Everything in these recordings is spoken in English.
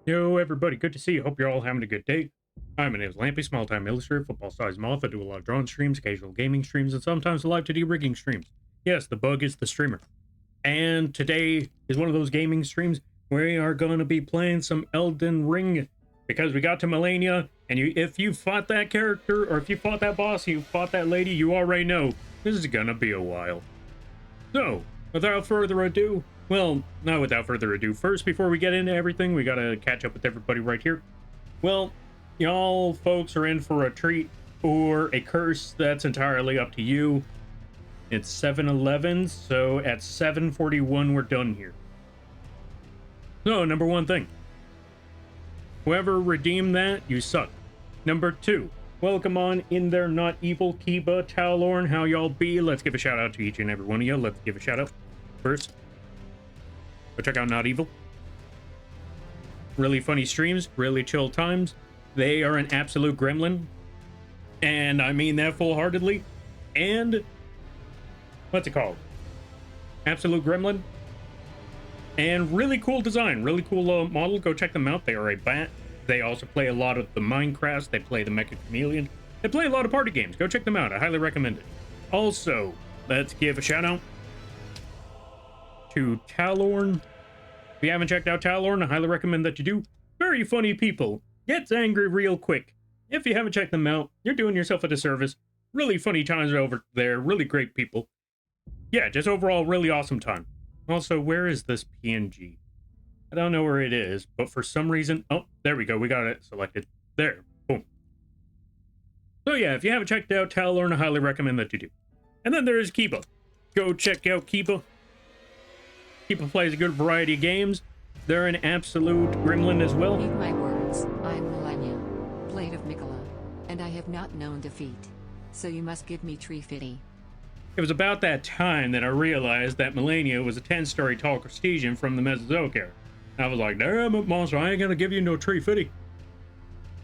Yo, everybody, good to see you. Hope you're all having a good day. Hi, my name is Lampy, small-time illustrator, football-sized moth. I do a lot of drawing streams, occasional gaming streams, and sometimes live 2D rigging streams. Yes, the bug is the streamer. And today is one of those gaming streams where we are going to be playing some Elden Ring, because we got to Malenia, and if you fought that character, or if you fought that boss, you fought that lady, you already know this is going to be a while. So, without further ado, well, not without further ado, first, before we get into everything, we gotta catch up with everybody right here. Well, y'all folks are in for a treat or a curse. That's entirely up to you. It's 7-11, so at 7:41 we're done here. So, number one thing. Whoever redeemed that, you suck. Number two. Welcome on in there, Not Evil, Kiba, Talorn, how y'all be? Let's give a shout out to each and every one of you. Let's give a shout out first. Go check out Not Evil. Really funny streams, really chill times. They are an absolute gremlin. And I mean that full-heartedly. And what's it called? Absolute gremlin. And really cool design, really cool model. Go check them out. They are a bat. They also play a lot of the Minecraft. They play the Mecha Chameleon. They play a lot of party games. Go check them out. I highly recommend it. Also, let's give a shout out to Talorn. If you haven't checked out Talorn, I highly recommend that you do. Very funny people. Gets angry real quick. If you haven't checked them out, you're doing yourself a disservice. Really funny times over there. Really great people. Yeah, just overall really awesome time. Also, where is this PNG? I don't know where it is, but for some reason... Oh, there we go. We got it selected. There. Boom. So yeah, if you haven't checked out Talorn, I highly recommend that you do. And then there is Kiba. Go check out Kiba. Kiba plays a good variety of games. They're an absolute gremlin as well. Heed my words. I'm Malenia, Blade of Mikola, and I have not known defeat. So you must give me tree fitty. It was about that time that I realized that Malenia was a 10-story tall crustacean from the Mesozoic era. I was like, damn it, monster, I ain't gonna give you no tree fitty.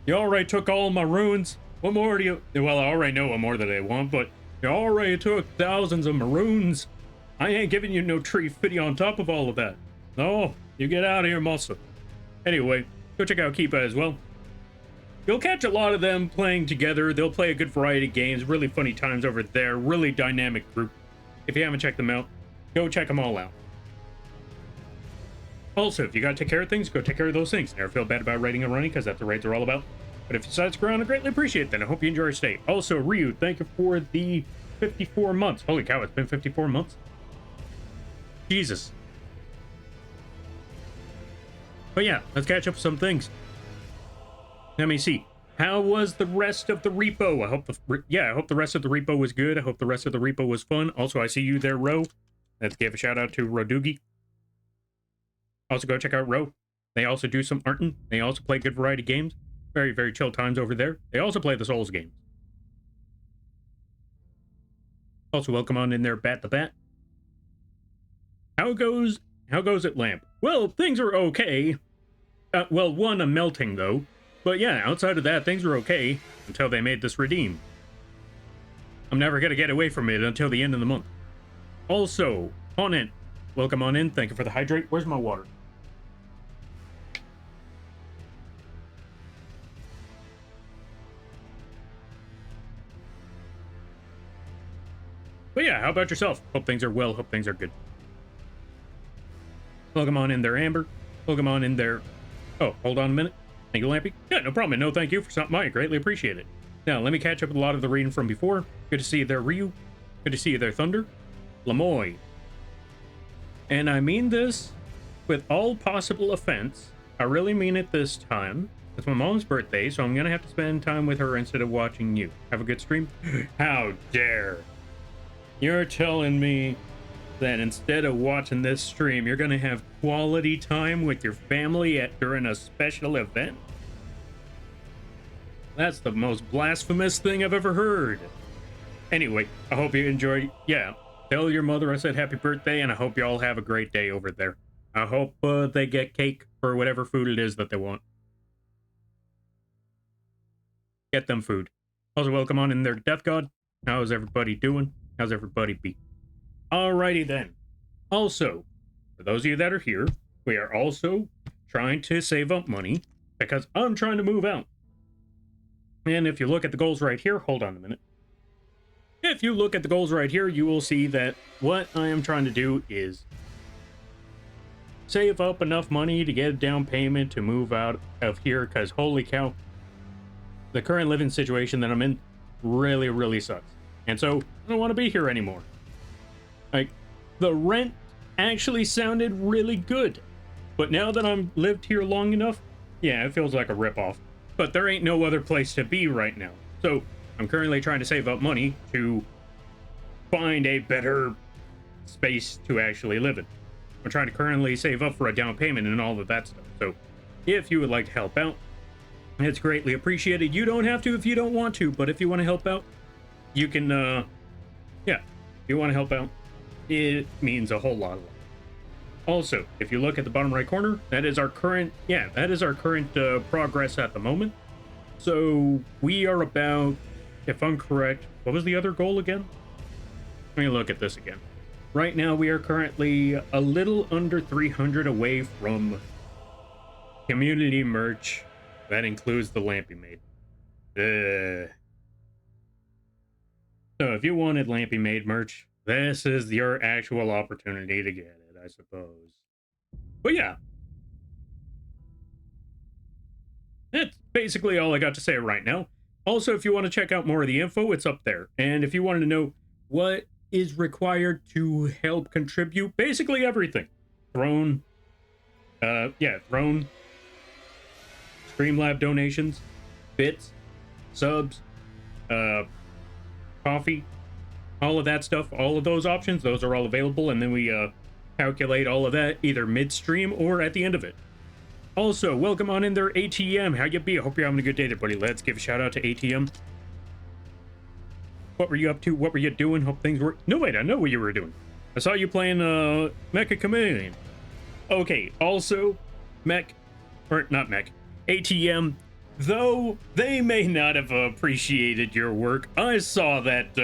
You already took all my runes. What more do you... Well, I already know what more that I want, but you already took thousands of maroons. I ain't giving you no tree fitty on top of all of that. No, you get out of here, monster. Anyway, go check out Kiba as well. You'll catch a lot of them playing together. They'll play a good variety of games. Really funny times over there. Really dynamic group. If you haven't checked them out, go check them all out. Also, if you gotta take care of things, go take care of those things. Never feel bad about raiding and running, because that's what raids are all about. But if you decide to screw around, I greatly appreciate that. I hope you enjoy your stay. Also, Ryu, thank you for the 54 months. Holy cow, it's been 54 months. Jesus. But yeah, let's catch up with some things. Let me see. How was the rest of the repo? I hope the rest of the repo was good. I hope the rest of the repo was fun. Also, I see you there, Ro. Let's give a shout out to Rodugi. Also, go check out Ro. They also do some arting. They also play good variety games. Very, very chill times over there. They also play the Souls games. Also, welcome on in there, Bat the Bat. How goes it, Lamp? Well, things are okay. Well, one, I'm melting, though. But yeah, outside of that, things are okay until they made this redeem. I'm never going to get away from it until the end of the month. Also, on in. Welcome on in. Thank you for the hydrate. Where's my water? But yeah, how about yourself? Hope things are well. Hope things are good. Welcome on in there, Amber. Welcome on in there. Oh, hold on a minute. Thank you, Lampy. Yeah, no problem. No, thank you for stopping by. I greatly appreciate it. Now, let me catch up with a lot of the reading from before. Good to see you there, Ryu. Good to see you there, Thunder. Lamoy. And I mean this with all possible offense. I really mean it this time. It's my mom's birthday, so I'm going to have to spend time with her instead of watching you. Have a good stream? How dare. You're telling me that instead of watching this stream, you're going to have quality time with your family during a special event? That's the most blasphemous thing I've ever heard. Anyway, I hope you enjoy. Yeah, tell your mother I said happy birthday, and I hope you all have a great day over there. I hope they get cake or whatever food it is that they want. Get them food. Also, welcome on in there, Death God. How's everybody doing? How's everybody be? Alrighty then. Also, for those of you that are here, we are also trying to save up money because I'm trying to move out. And if you look at the goals right here, hold on a minute. If you look at the goals right here, you will see that what I am trying to do is save up enough money to get a down payment to move out of here, because holy cow, the current living situation that I'm in really, really sucks. And so I don't want to be here anymore. Like, the rent actually sounded really good, but now that I'm lived here long enough, yeah, it feels like a ripoff. But there ain't no other place to be right now. So I'm currently trying to save up money to find a better space to actually live in. I'm trying to currently save up for a down payment and all of that stuff. So if you would like to help out, it's greatly appreciated. You don't have to if you don't want to, but if you want to help out, you can, yeah, if you want to help out, it means a whole lot. Also, if you look at the bottom right corner, that is our current, progress at the moment. So we are about, if I'm correct, what was the other goal again? Let me look at this again. Right now, we are currently a little under 300 away from community merch. That includes the Lampy Maid. So if you wanted Lampy Maid merch, this is your actual opportunity to get it, I suppose. But yeah, that's basically all I got to say right now. Also, if you want to check out more of the info, it's up there. And if you wanted to know what is required to help contribute, basically everything. Throne, Streamlab donations, bits, subs, coffee, all of that stuff, all of those options, those are all available, and then we calculate all of that either midstream or at the end of it. Also, welcome on in there, ATM. How you be? I hope you're having a good day there, buddy. Let's give a shout out to ATM. What were you up to? What were you doing? Hope things were... No, wait, I know what you were doing. I saw you playing Mecha Chameleon. Okay, also, ATM, though they may not have appreciated your work, I saw that,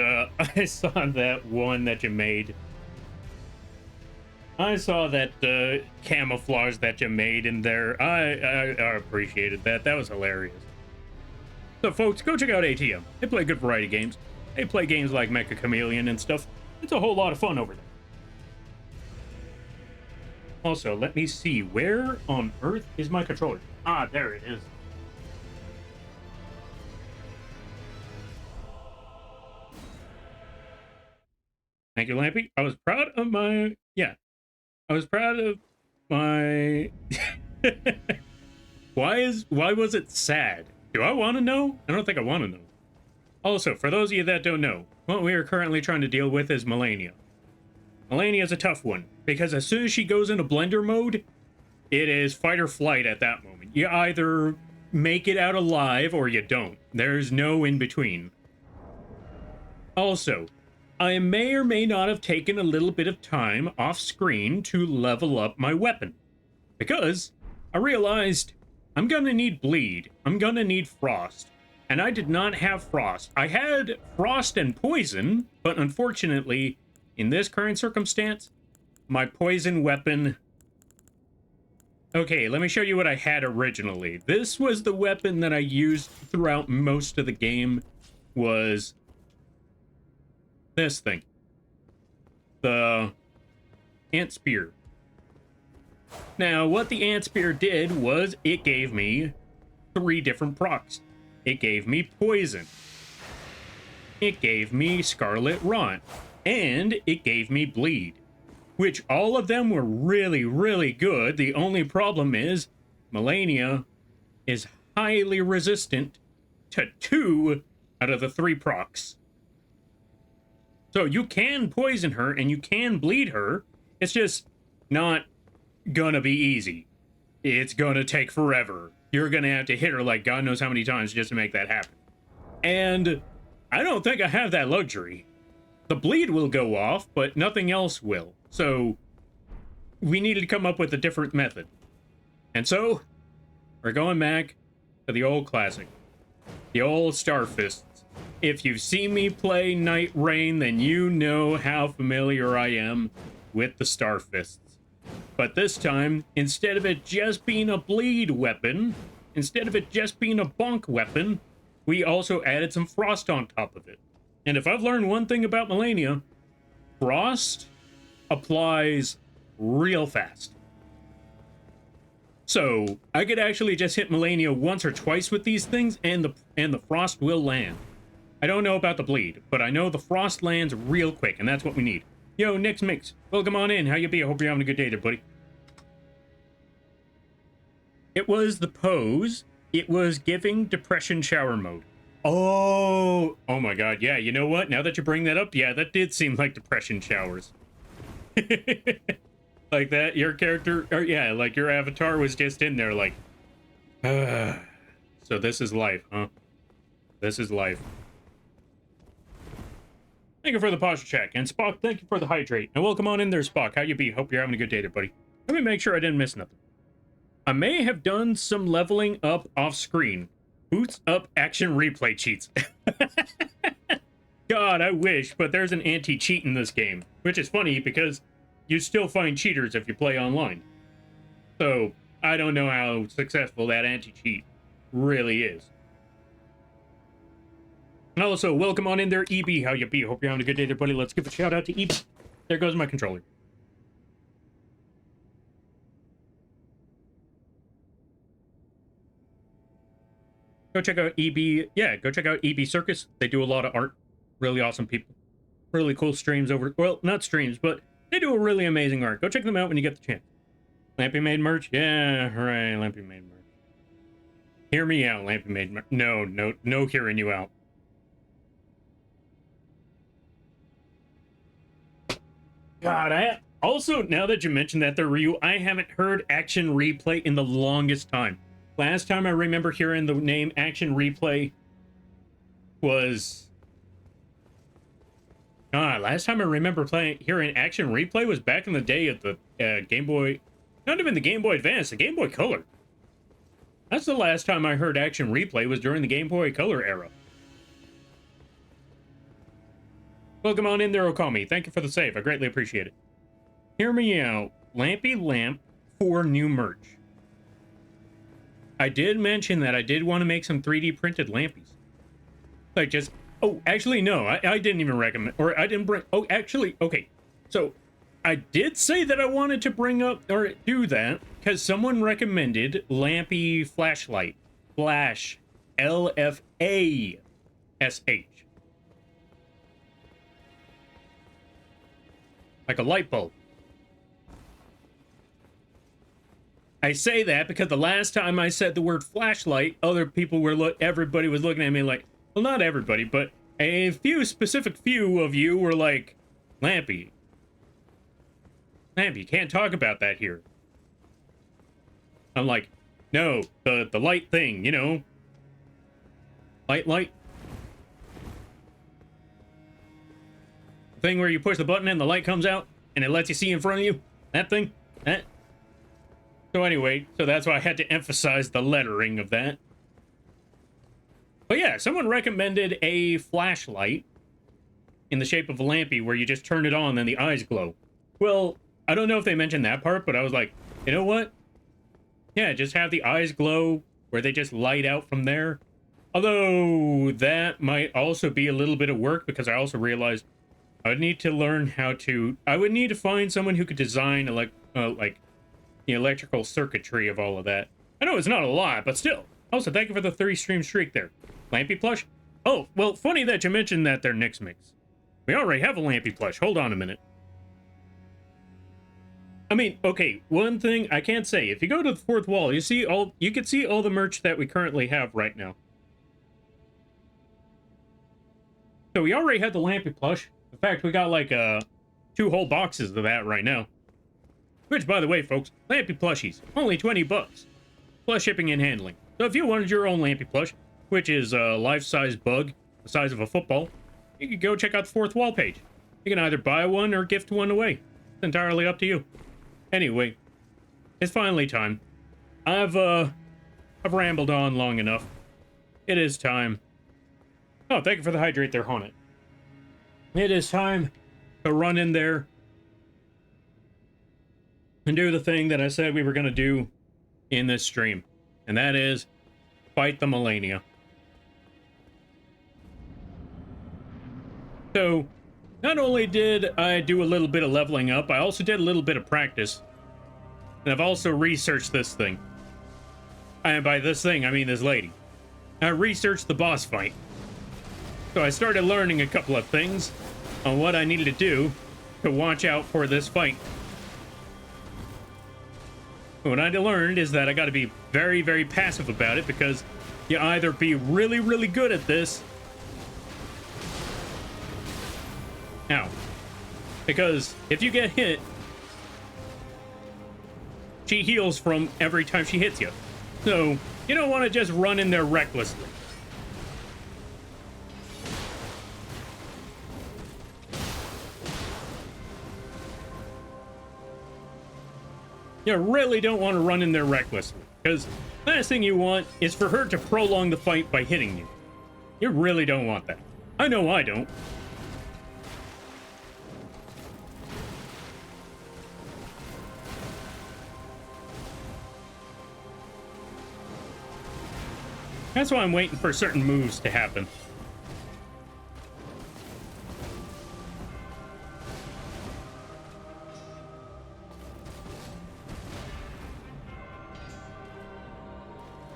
one that you made. I saw that camouflage that you made in there. I appreciated that. That was hilarious. So, folks, go check out ATM. They play good variety games. They play games like Mecha Chameleon and stuff. It's a whole lot of fun over there. Also, let me see. Where on earth is my controller? Ah, there it is. Thank you, Lampy. I was proud of my... Yeah. I was proud of my... Why was it sad? Do I want to know? I don't think I want to know. Also, for those of you that don't know, what we are currently trying to deal with is Malenia. Malenia is a tough one, because as soon as she goes into blender mode, it is fight or flight at that moment. You either make it out alive or you don't. There's no in between. Also, I may or may not have taken a little bit of time off screen to level up my weapon, because I realized I'm gonna need bleed, I'm gonna need frost, and I did not have frost. I had frost and poison, but unfortunately, in this current circumstance, my poison weapon... Okay, let me show you what I had originally. This was the weapon that I used throughout most of the game, was this thing. The Ant Spear. Now, what the Ant Spear did was it gave me 3 different procs. It gave me poison. It gave me Scarlet Rot. And it gave me bleed. Which all of them were really, really good. The only problem is Malenia is highly resistant to 2 out of the 3 procs. So you can poison her and you can bleed her. It's just not gonna be easy. It's gonna take forever. You're gonna have to hit her like God knows how many times just to make that happen. And I don't think I have that luxury. The bleed will go off, but nothing else will. So we needed to come up with a different method. And so we're going back to the old classic. The old Starfists. If you've seen me play Night Rain, then you know how familiar I am with the Starfists. But this time, instead of it just being a bleed weapon, instead of it just being a bonk weapon, we also added some frost on top of it. And if I've learned one thing about Malenia, frost applies real fast. So I could actually just hit Malenia once or twice with these things, and the frost will land. I don't know about the bleed, but I know the frost lands real quick, and that's what we need. Yo, Nick's Mix, welcome on in. How you be? I hope you're having a good day there, buddy. It was the pose. It was giving depression shower mode. Oh my god, yeah, you know what? Now that you bring that up, yeah, that did seem like depression showers. Like that, your character, or yeah, like your avatar was just in there like, so this is life, huh? This is life. Thank you for the posture check. And Spock, thank you for the hydrate. And welcome on in there, Spock. How you be? Hope you're having a good day there, buddy. Let me make sure I didn't miss nothing. I may have done some leveling up off screen. Boots up action replay cheats. God, I wish, but there's an anti-cheat in this game. Which is funny because you still find cheaters if you play online. So, I don't know how successful that anti-cheat really is. And also, welcome on in there, EB. How you be? Hope you're having a good day there, buddy. Let's give a shout out to EB. There goes my controller. Go check out EB. Yeah, go check out EB Circus. They do a lot of art. Really awesome people. Really cool streams over... Well, not streams, but they do a really amazing art. Go check them out when you get the chance. Lampy made merch? Yeah, right. Lampy made merch. Hear me out, Lampy made merch. No hearing you out. God, also, now that you mentioned that, Ryu, I haven't heard Action Replay in the longest time. Last time I remember hearing the name Action Replay was... last time I remember hearing Action Replay was back in the day of the Game Boy... Not even the Game Boy Advance, the Game Boy Color. That's the last time I heard Action Replay was during the Game Boy Color era. Welcome on in there, Okami. Thank you for the save. I greatly appreciate it. Hear me out. Lampy Lamp for new merch. I did mention that I did want to make some 3D printed lampies. Like just... Oh, actually, no. I didn't even recommend... Or I didn't bring... Oh, actually, okay. So, I did say that I wanted to bring up... Or do that, because someone recommended Lampy Flashlight. Flash. L-F-A-S-H. Like a light bulb. I say that because the last time I said the word flashlight, other people were everybody was looking at me like, well, not everybody, but a specific few of you were like, Lampy, can't talk about that here. I'm like, no, the light thing, you know, light. The thing where you push the button and the light comes out and it lets you see in front of you. That thing, that. So anyway, so that's why I had to emphasize the lettering of that. But yeah, someone recommended a flashlight in the shape of a lampy where you just turn it on and the eyes glow. Well, I don't know if they mentioned that part, but I was like, you know what? Yeah, just have the eyes glow where they just light out from there. Although that might also be a little bit of work because I also realized I would need to learn how to... I would need to find someone who could design like the electrical circuitry of all of that. I know it's not a lot, but still. Also, thank you for the 3-stream streak there. Lampy plush? Oh, well, funny that you mentioned that there, Nick's Mix. We already have a Lampy plush. Hold on a minute. I mean, okay, one thing I can't say. If you go to the fourth wall, you can see all the merch that we currently have right now. So we already had the Lampy plush. In fact, we got like 2 whole boxes of that right now. Which, by the way, folks, Lampy plushies, only 20 bucks. Plus shipping and handling. So if you wanted your own Lampy plush, which is a life-size bug, the size of a football, you can go check out the fourth wall page. You can either buy one or gift one away. It's entirely up to you. Anyway, it's finally time. I've rambled on long enough. It is time. Oh, thank you for the hydrate there, Haunted. It is time to run in there and do the thing that I said we were going to do in this stream. And that is fight the Malenia. So, not only did I do a little bit of leveling up, I also did a little bit of practice. And I've also researched this thing. And by this thing, I mean this lady. I researched the boss fight. So I started learning a couple of things on what I needed to do to watch out for this fight. What I learned is that I got to be very, very passive about it, because you either be really, really good at this. Now, because if you get hit, she heals from every time she hits you. So you don't want to just run in there recklessly. You really don't want to run in there recklessly, because last thing you want is for her to prolong the fight by hitting you. You really don't want that. I know I don't. That's why I'm waiting for certain moves to happen.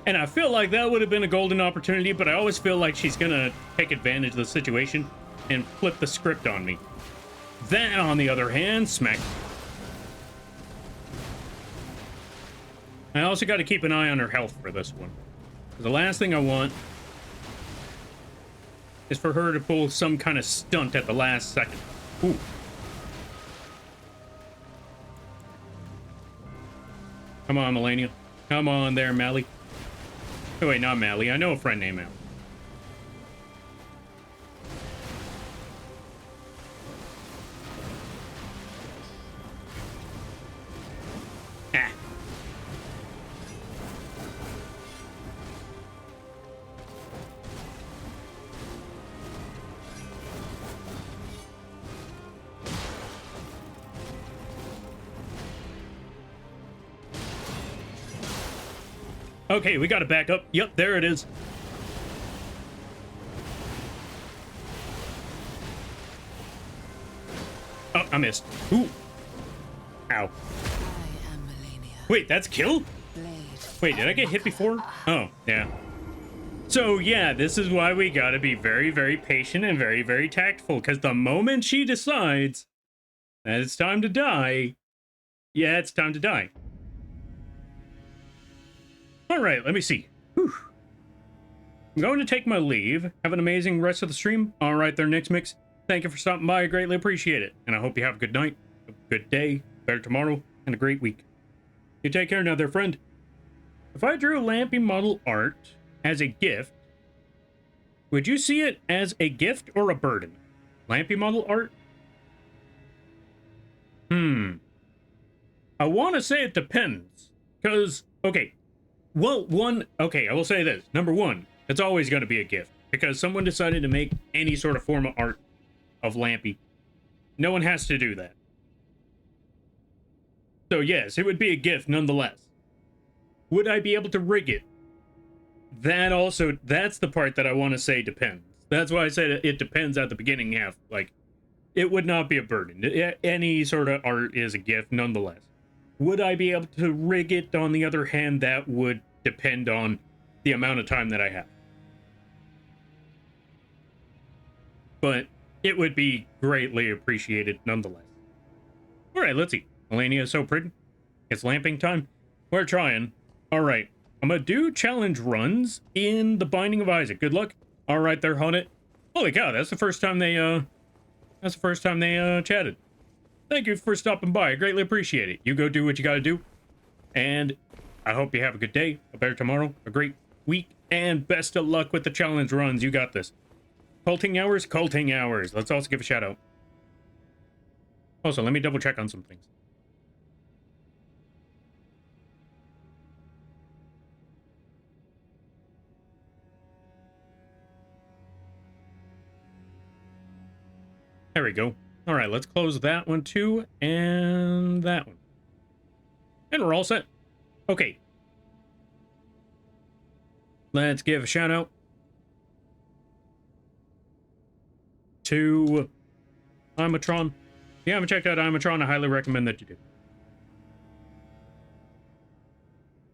And I feel like that would have been a golden opportunity, but I always feel like she's gonna take advantage of the situation and flip the script on me. That, on the other hand, smack. I also got to keep an eye on her health for this one. The last thing I want is for her to pull some kind of stunt at the last second. Ooh. Come on, Malenia. Come on there, Mally. Oh, wait, not Mally. I know a friend named Mally. Ah. Okay, we got to back up. Yep, there it is. Oh, I missed. Ooh. Ow. I am Malenia. Wait, that's kill? Blade. Wait, did I get hit before? Oh, yeah. So, yeah, this is why we gotta be very, very patient and very, very tactful, because the moment she decides that it's time to die, yeah, it's time to die. All right, let me see. Whew. I'm going to take my leave. Have an amazing rest of the stream. All right there, Nix Mix. Thank you for stopping by. I greatly appreciate it. And I hope you have a good night, a good day, better tomorrow, and a great week. You take care now there, friend. If I drew Lampy model art as a gift, would you see it as a gift or a burden? Lampy model art? I want to say it depends. Because, okay. Well, okay, I will say this. Number one, it's always going to be a gift. Because someone decided to make any sort of form of art of Lampy. No one has to do that. So yes, it would be a gift nonetheless. Would I be able to rig it? That's the part that I want to say depends. That's why I said it depends at the beginning half. Like, it would not be a burden. Any sort of art is a gift nonetheless. Would I be able to rig it? On the other hand, that would depend on the amount of time that I have. But it would be greatly appreciated nonetheless. All right, let's see. Malenia is so pretty. It's lamping time. We're trying. All right. I'm going to do challenge runs in the Binding of Isaac. Good luck. All right there, Hunted. Holy cow, that's the first time they chatted. Thank you for stopping by. I greatly appreciate it. You go do what you got to do. And I hope you have a good day, a better tomorrow, a great week, and best of luck with the challenge runs. You got this. Culting hours, culting hours. Let's also give a shout out. Also, let me double check on some things. There we go. All right, let's close that one too, and that one. And we're all set. Okay. Let's give a shout out to Imatron. If you haven't checked out Imatron, I highly recommend that you do.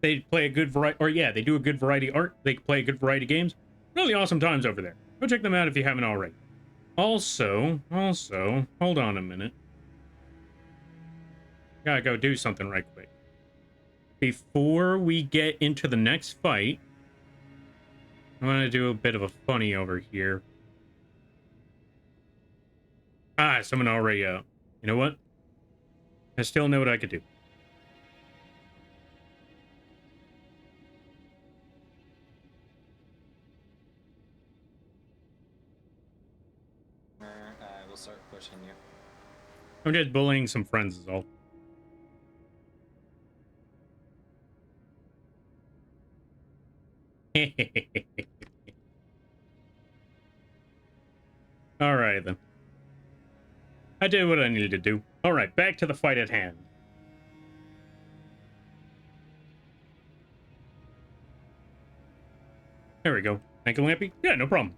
They play a good variety, or yeah, they do a good variety art. They play a good variety games. Really awesome times over there. Go check them out if you haven't already. Also, hold on a minute. Gotta go do something right quick. Before we get into the next fight, I'm gonna do a bit of a funny over here. Ah, someone already, you know what? I still know what I could do. I will start pushing you. I'm just bullying some friends is all. Alright then. I did what I needed to do. Alright, back to the fight at hand. There we go. Thank you, Lampy. Yeah, no problem.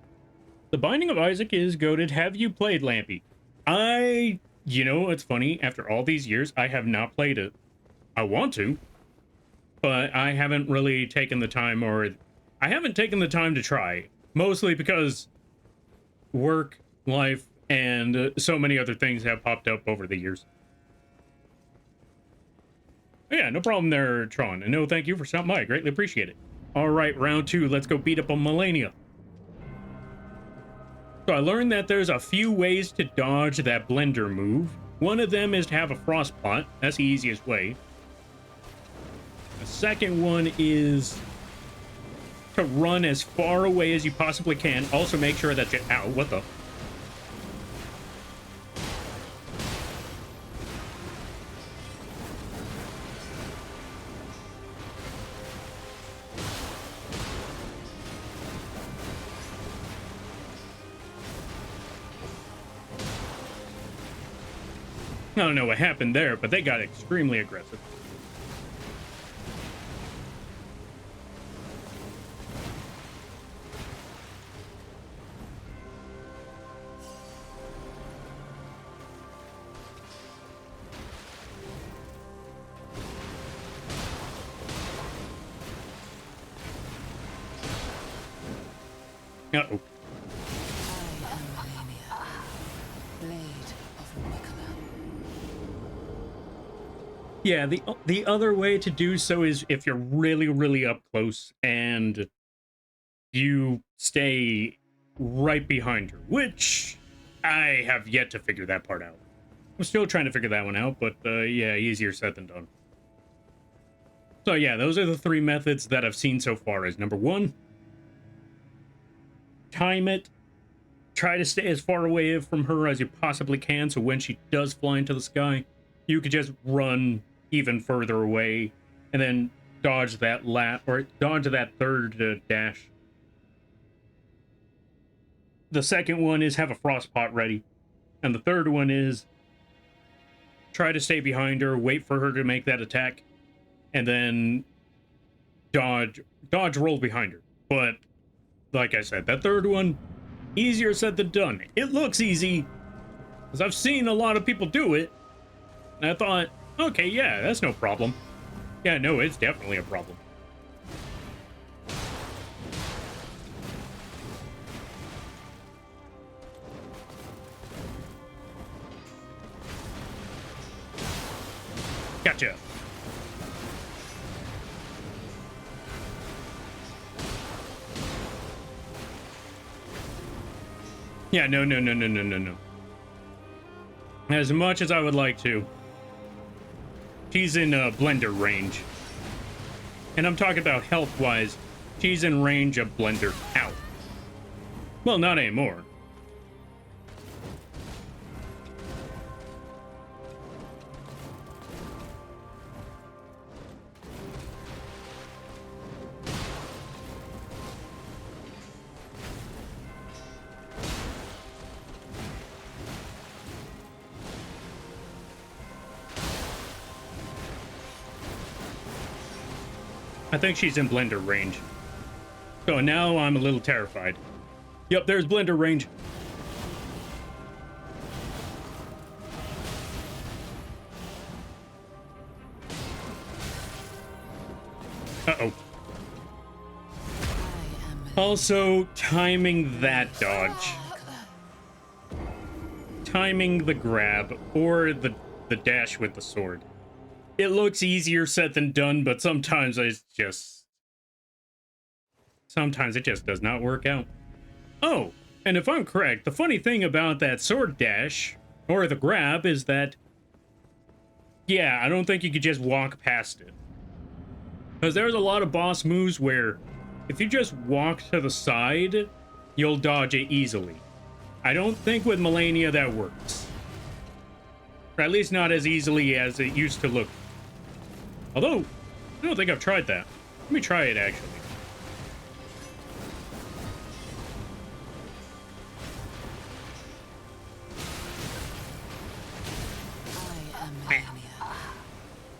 The Binding of Isaac is goated. Have you played Lampy? You know, it's funny. After all these years, I have not played it. I want to, but I haven't really taken the time, or I haven't taken the time to try. Mostly because work, life, and so many other things have popped up over the years. Yeah, no problem there, Tron. And no, thank you for stopping by. I greatly appreciate it. All right, round 2. Let's go beat up on Malenia. So I learned that there's a few ways to dodge that blender move. One of them is to have a frost pot. That's the easiest way. The second one is to run as far away as you possibly can. Also make sure that you... Ow, what the... I don't know what happened there, but they got extremely aggressive. Uh-oh. I am Malenia, blade of Mikola. Yeah, the other way to do so is if you're really, really up close and you stay right behind her, which I have yet to figure that part out. I'm still trying to figure that one out, but yeah, easier said than done. So yeah, those are the 3 methods that I've seen so far. Is number 1, time it. Try to stay as far away from her as you possibly can, so when she does fly into the sky, you could just run even further away and then dodge that dodge that third dash. The second one is have a frost pot ready, and the third one is try to stay behind her, wait for her to make that attack, and then dodge roll behind her. But like I said, that third one, easier said than done. It looks easy because I've seen a lot of people do it, and I thought, okay, yeah, that's no problem. Yeah, no, it's definitely a problem. Gotcha. Yeah, no. As much as I would like to, she's in blender range. And I'm talking about health-wise, she's in range of blender. Ow. Well, not anymore. I think she's in blender range. So now I'm a little terrified. Yep, there's blender range. Uh-oh. Also, timing that dodge. Timing the grab or the dash with the sword. It looks easier said than done, but sometimes it just does not work out. Oh, and if I'm correct, the funny thing about that sword dash or the grab is that, yeah, I don't think you could just walk past it. Because there's a lot of boss moves where if you just walk to the side, you'll dodge it easily. I don't think with Malenia that works. Or at least not as easily as it used to look. Although, I don't think I've tried that. Let me try it, actually. I am Malenia,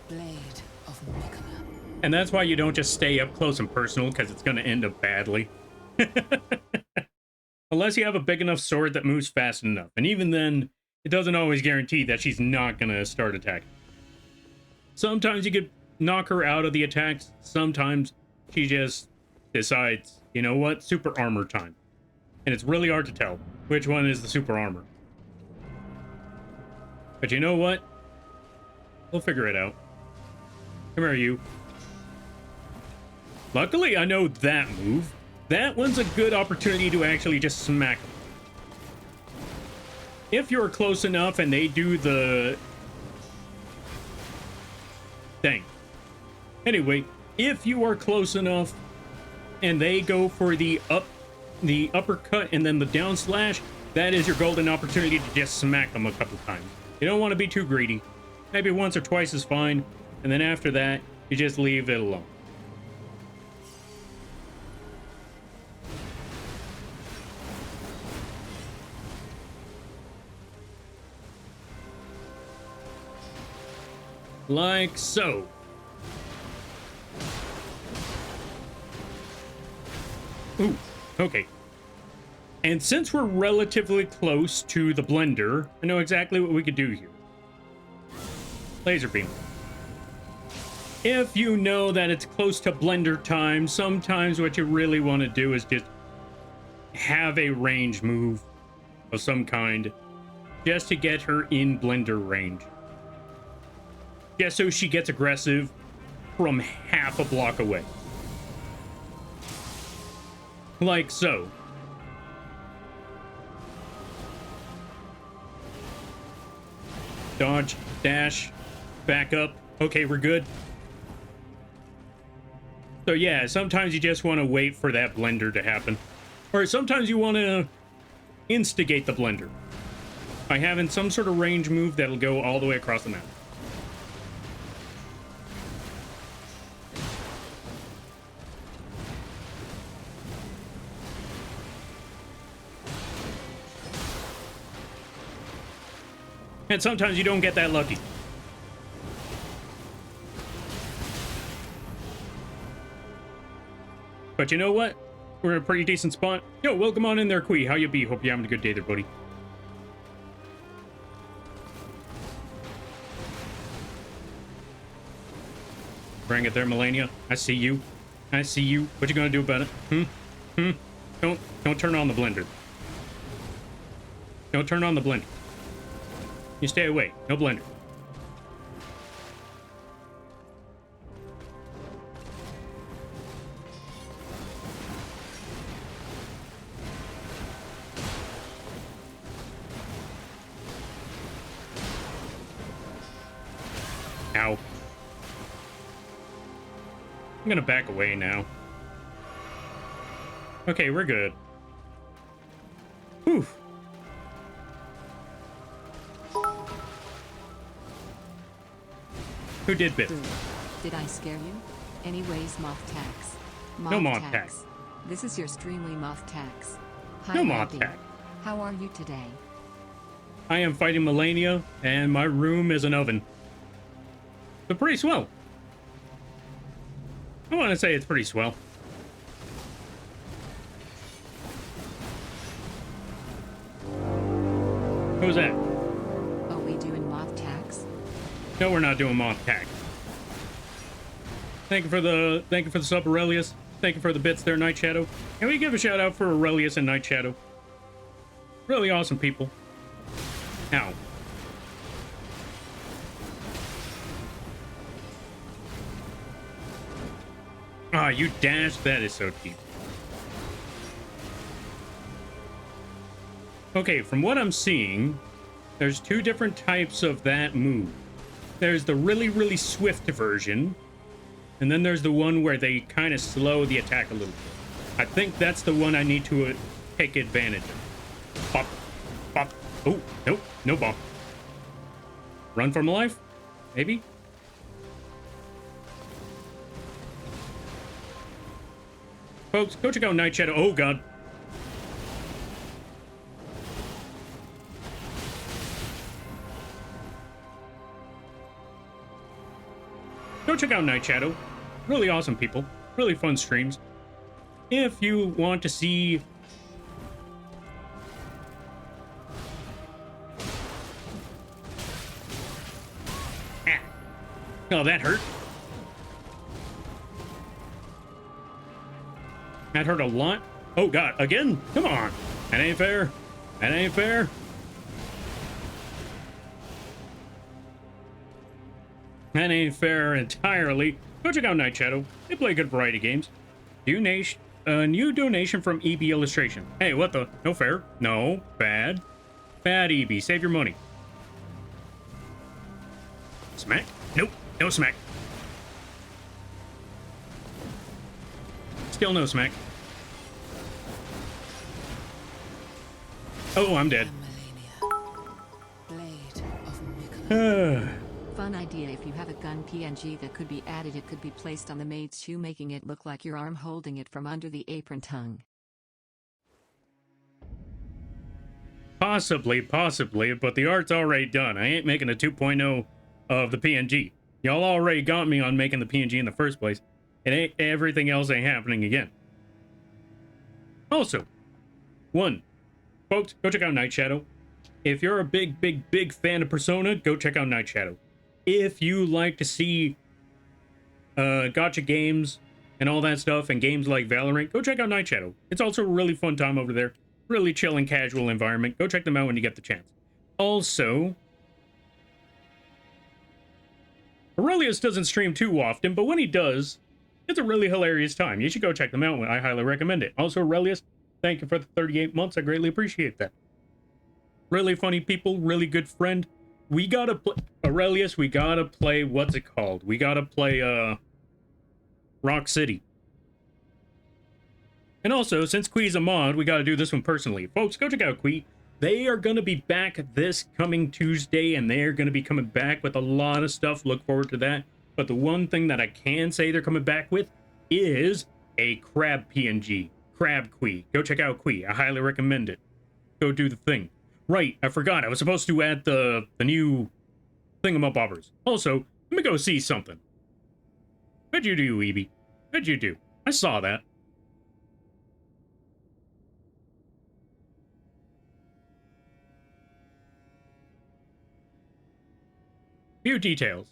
Blade of Mikola. And that's why you don't just stay up close and personal, because it's going to end up badly. Unless you have a big enough sword that moves fast enough. And even then, it doesn't always guarantee that she's not going to start attacking. Sometimes you could knock her out of the attacks. Sometimes she just decides, you know what, super armor time. And it's really hard to tell which one is the super armor. But you know what? We'll figure it out. Come here, you. Luckily, I know that move. That one's a good opportunity to actually just smack them. If you're close enough and they do the... Dang. Anyway, if you are close enough and they go for the uppercut and then the down slash, that is your golden opportunity to just smack them a couple times. You don't want to be too greedy. Maybe once or twice is fine, and then after that, you just leave it alone. Like so. Ooh, okay. And since we're relatively close to the blender, I know exactly what we could do here. Laser beam. If you know that it's close to blender time, sometimes what you really want to do is just have a range move of some kind, just to get her in blender range. Just so she gets aggressive from half a block away. Like so. Dodge, dash, back up. Okay, we're good. So yeah, sometimes you just want to wait for that blender to happen. Or sometimes you want to instigate the blender by having some sort of range move that'll go all the way across the map. And sometimes you don't get that lucky. But you know what? We're in a pretty decent spot. Yo, welcome on in there, Quee. How you be? Hope you're having a good day there, buddy. Bring it there, Malenia. I see you. I see you. What you gonna do about it? Don't turn on the blender. Don't turn on the blender. You stay away. No blender. Ow. I'm gonna back away now. Okay, we're good. Whew. Who did bit? Did I scare you? Anyways, Moth Tax. No Moth Tax. This is your Streamly Moth Tax. Hi, No Moth Abby. Tax. How are you today? I am fighting Malenia, and my room is an oven. So pretty swell. I want to say it's pretty swell. Who's that? Are we doing moth tax? No, we're not doing moth tax. Thank you for the sub, Aurelius. Thank you for the bits there, Night Shadow. Can we give a shout out for Aurelius and Night Shadow? Really awesome people. Ow. Ah, you dashed. That is so cheap. Okay, from what I'm seeing, there's two different types of that move. There's the really, really swift version, and then there's the one where they kind of slow the attack a little bit. I think that's the one I need to take advantage of. Bop, bop. Oh, nope, no bop. Run for my life? Maybe? Folks, go check out Night Shadow. Oh, God. Go check out Night Shadow. Really awesome people. Really fun streams. If you want to see... Ah. Oh, that hurt. That hurt a lot. Oh, God. Again? Come on. That ain't fair. That ain't fair. That ain't fair entirely. Go check out Night Shadow. They play good variety games. New donation from EB Illustration. Hey, what the? No fair. No. Bad. Bad EB. Save your money. Smack? Nope. No smack. Still no smack. Oh, I'm dead. Blade of Mikola. Fun idea. If you have a gun PNG that could be added, it could be placed on the maid's shoe, making it look like your arm holding it from under the apron tongue. Possibly, but the art's already done. I ain't making a 2.0 of the PNG. Y'all already got me on making the PNG in the first place. Everything else ain't happening again. Also, folks, go check out Night Shadow. If you're a big fan of Persona, go check out Night Shadow. If you like to see gacha games and all that stuff, and games like Valorant, go check out Night Shadow. It's also a really fun time over there. Really chill and casual environment. Go check them out when you get the chance. Also, Aurelius doesn't stream too often, but when he does, it's a really hilarious time. You should go check them out. I highly recommend it. Also, Aurelius, thank you for the 38 months. I greatly appreciate that. Really funny people, really good friend. We gotta play Aurelius. We gotta play, what's it called? We gotta play Rock City. And also, since Quee's a mod, we gotta do this one personally. Folks, go check out Quee. They are gonna be back this coming Tuesday, and they're gonna be coming back with a lot of stuff. Look forward to that. But the one thing that I can say they're coming back with is a crab PNG. Crab Quee. Go check out Quee. I highly recommend it. Go do the thing. Right, I forgot. I was supposed to add the new thingamabobbers. Also, let me go see something. Bet you do, Evie. Bet you do. I saw that. Few details.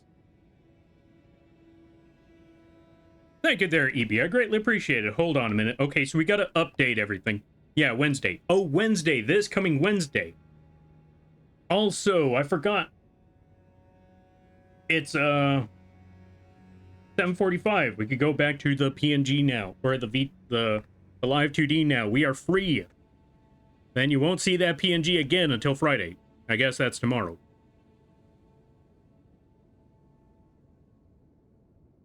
Thank you there, EB. I greatly appreciate it. Hold on a minute. Okay, so we gotta update everything. Yeah, Wednesday. Oh, Wednesday. This coming Wednesday. Also, I forgot. It's 7:45. We could go back to the PNG now, or the live 2D now. We are free. Then you won't see that PNG again until Friday. I guess that's tomorrow.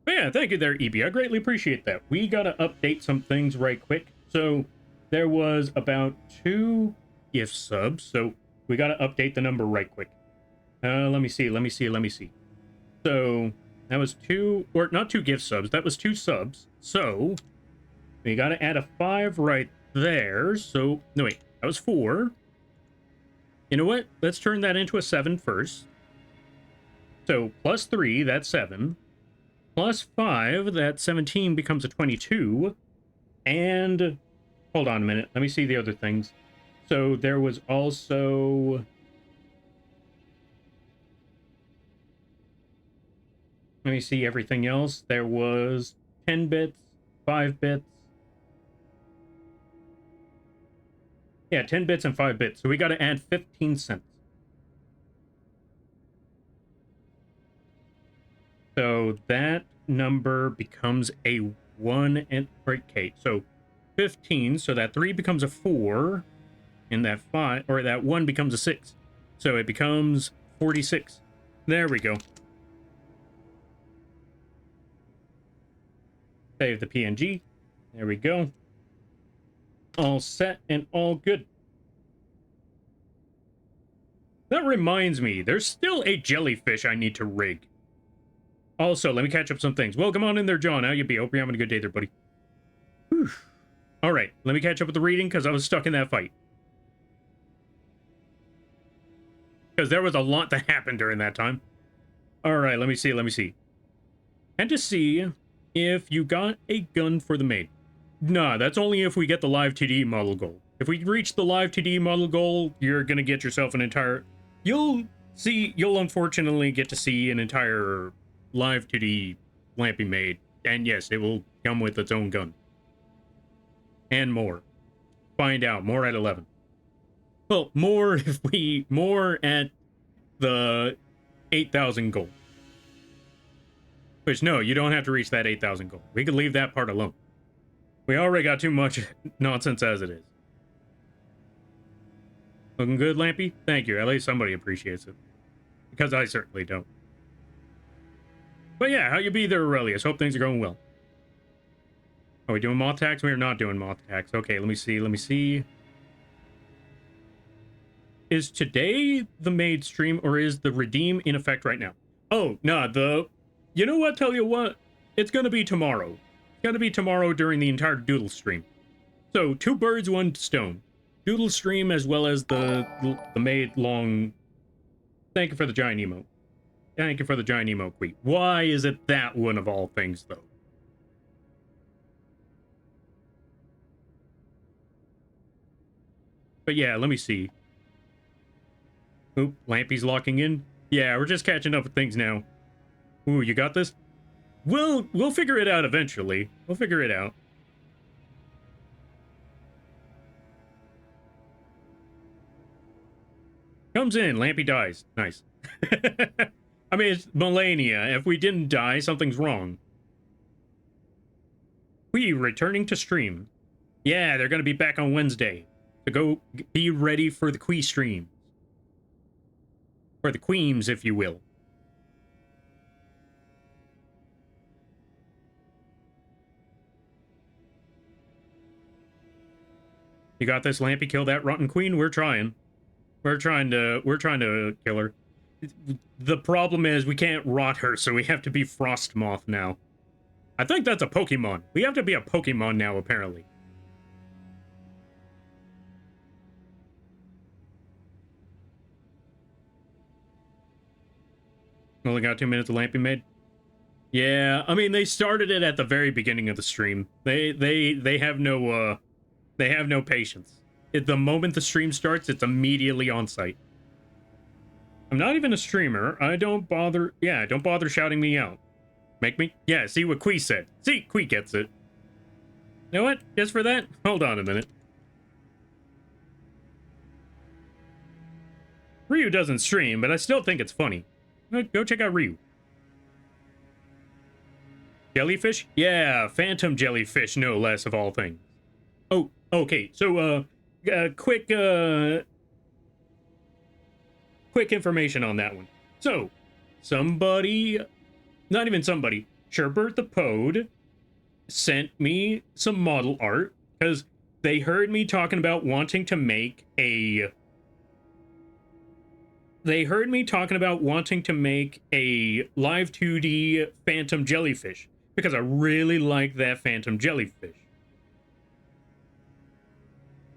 But yeah, thank you there, EB. I greatly appreciate that. We gotta update some things right quick. So there was about 2 gift subs, so we gotta update the number right quick. Let me see. So that was 2, or not 2 gift subs, that was 2 subs. So we gotta add a 5 right there. So, no wait, that was 4. You know what? Let's turn that into a 7 first. So plus 3, that's 7. plus 5, that 17 becomes a 22. And hold on a minute. Let me see the other things. So there was also... Let me see everything else. There was 10 bits, 5 bits. Yeah, 10 bits and 5 bits. So we got to add 15 cents. So that number becomes a 1 and... Okay, so 15. So that 3 becomes a 4. And that 5... Or that 1 becomes a 6. So it becomes 46. There we go. Save the PNG. There we go. All set and all good. That reminds me, there's still a jellyfish I need to rig. Also, let me catch up some things. Welcome on in there, John. How you be? Hope you're having a good day there, buddy. Whew. All right, let me catch up with the reading because I was stuck in that fight. Because there was a lot that happened during that time. All right, let me see. And to see if you got a gun for the maid. Nah, that's only if we get the live 2D model goal. If we reach the live 2D model goal, you're gonna get yourself an entire... You'll unfortunately get to see an entire live 2D Lampy maid. And yes, it will come with its own gun. And more. Find out. More at 11. Well, more at the 8,000 goal. Which, no, you don't have to reach that 8,000 goal. We could leave that part alone. We already got too much nonsense as it is. Looking good, Lampy? Thank you. At least somebody appreciates it. Because I certainly don't. But yeah, how you be there, Aurelius? Hope things are going well. Are we doing moth attacks? We are not doing moth attacks. Okay, let me see. Is today the maid stream, or is the redeem in effect right now? Oh, no, you know what? Tell you what, it's gonna be tomorrow. It's gonna be tomorrow during the entire Doodle stream. So, 2 birds, 1 stone. Doodle stream as well as the maid long... Thank you for the giant emote. Thank you for the giant emote, Queet. Why is it that one of all things, though? But yeah, let me see. Oop, Lampy's locking in. Yeah, we're just catching up with things now. Ooh, you got this? We'll figure it out eventually. We'll figure it out. Comes in, Lampy dies. Nice. I mean, it's Malenia. If we didn't die, something's wrong. We returning to stream. Yeah, they're gonna be back on Wednesday. So go be ready for the Quee stream. For the Queens, if you will. You got this, Lampy? Kill that rotten queen? We're trying. We're trying to kill her. The problem is we can't rot her, so we have to be Frost Moth now. I think that's a Pokemon. We have to be a Pokemon now, apparently. Only got 2 minutes of Lampy made. Yeah, I mean, they started it at the very beginning of the stream. They have no patience. The moment the stream starts, it's immediately on site. I'm not even a streamer. I don't bother. Yeah, don't bother shouting me out. Make me. Yeah, see what Quee said. See, Quee gets it. You know what? Just for that, hold on a minute. Ryu doesn't stream, but I still think it's funny. Go check out Ryu. Jellyfish? Yeah, phantom jellyfish, no less, of all things. Oh, okay. So, quick information on that one. So, somebody, not even somebody, Sherbert the Pode sent me some model art because they heard me talking about wanting to make a... They heard me talking about wanting to make a live 2D phantom jellyfish because I really like that phantom jellyfish.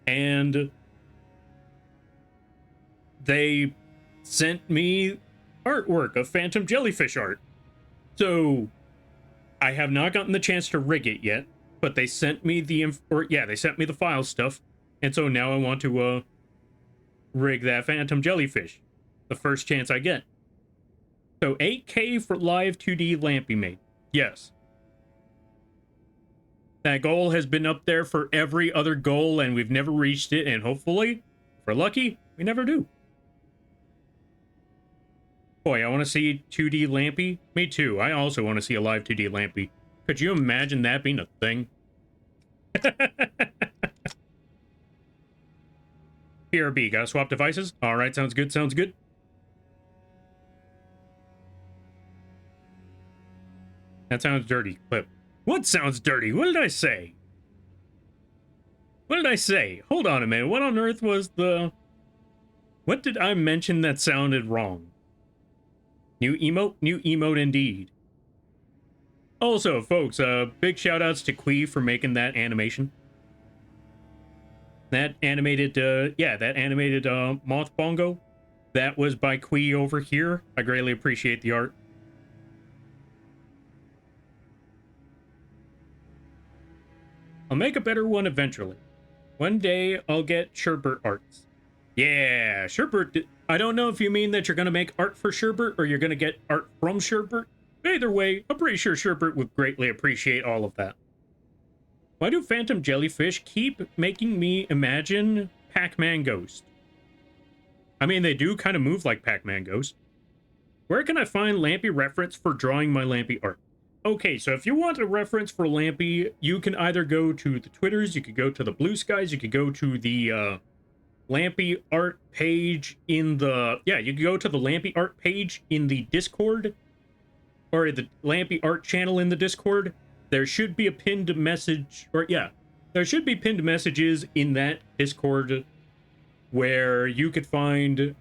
And they sent me artwork of phantom jellyfish art. So I have not gotten the chance to rig it yet, but they sent me they sent me the file stuff, and so now I want to rig that phantom jellyfish the first chance I get. So 8K for live 2D Lampy made. Yes. That goal has been up there for every other goal, and we've never reached it, and hopefully, if we're lucky, we never do. Boy, I want to see 2D Lampy. Me too. I also want to see a live 2D Lampy. Could you imagine that being a thing? BRB, gotta swap devices? Alright, sounds good, sounds good. That sounds dirty, Clip. What sounds dirty? What did I say? What did I say? Hold on a minute. What on earth was the... What did I mention that sounded wrong? New emote? New emote indeed. Also, folks, big shout-outs to Quee for making that animation. That animated, Moth Bongo. That was by Quee over here. I greatly appreciate the art. I'll make a better one eventually. One day, I'll get Sherbert arts. Yeah, Sherbert. I don't know if you mean that you're going to make art for Sherbert or you're going to get art from Sherbert. Either way, I'm pretty sure Sherbert would greatly appreciate all of that. Why do phantom jellyfish keep making me imagine Pac-Man Ghost? I mean, they do kind of move like Pac-Man Ghost. Where can I find Lampy reference for drawing my Lampy art? Okay, so if you want a reference for Lampy, you can either go to the Twitters, you could go to the Blue Skies, you could go to the Lampy art page in the... Yeah, you can go to the Lampy art page in the Discord, or the Lampy art channel in the Discord. There should be a pinned message, or yeah, there should be pinned messages in that Discord where you could find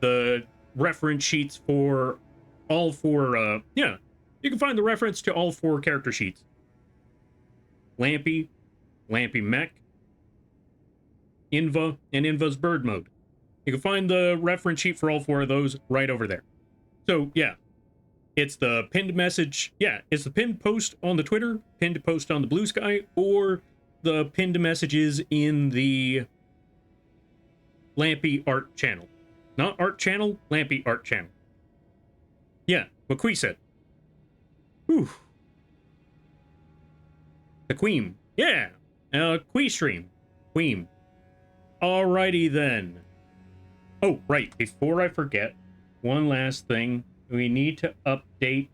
the reference sheets for all four, yeah, you can find the reference to all four character sheets. Lampy, Lampy Mech, Inva, and Inva's bird mode. You can find the reference sheet for all four of those right over there. So, yeah. It's the pinned message, yeah, it's the pinned post on the Twitter, pinned post on the Blue Sky, or the pinned messages in the Lampy art channel. Not art channel, Lampy art channel. Yeah, what Quee said. Whew. The Queen. Yeah. Quee stream. Queen. Alrighty then. Oh, right. Before I forget, one last thing. We need to update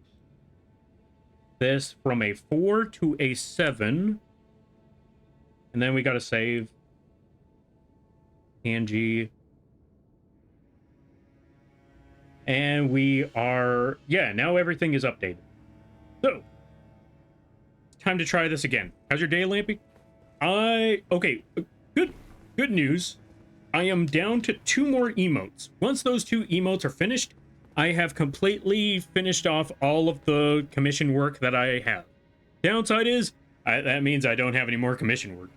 this from a 4 to a 7. And then we got to save. PNG. And we are... Yeah, now everything is updated. So, time to try this again. How's your day, Lampy? Okay, good news. I am down to 2 more emotes. Once those 2 emotes are finished, I have completely finished off all of the commission work that I have. Downside is, that means I don't have any more commission work.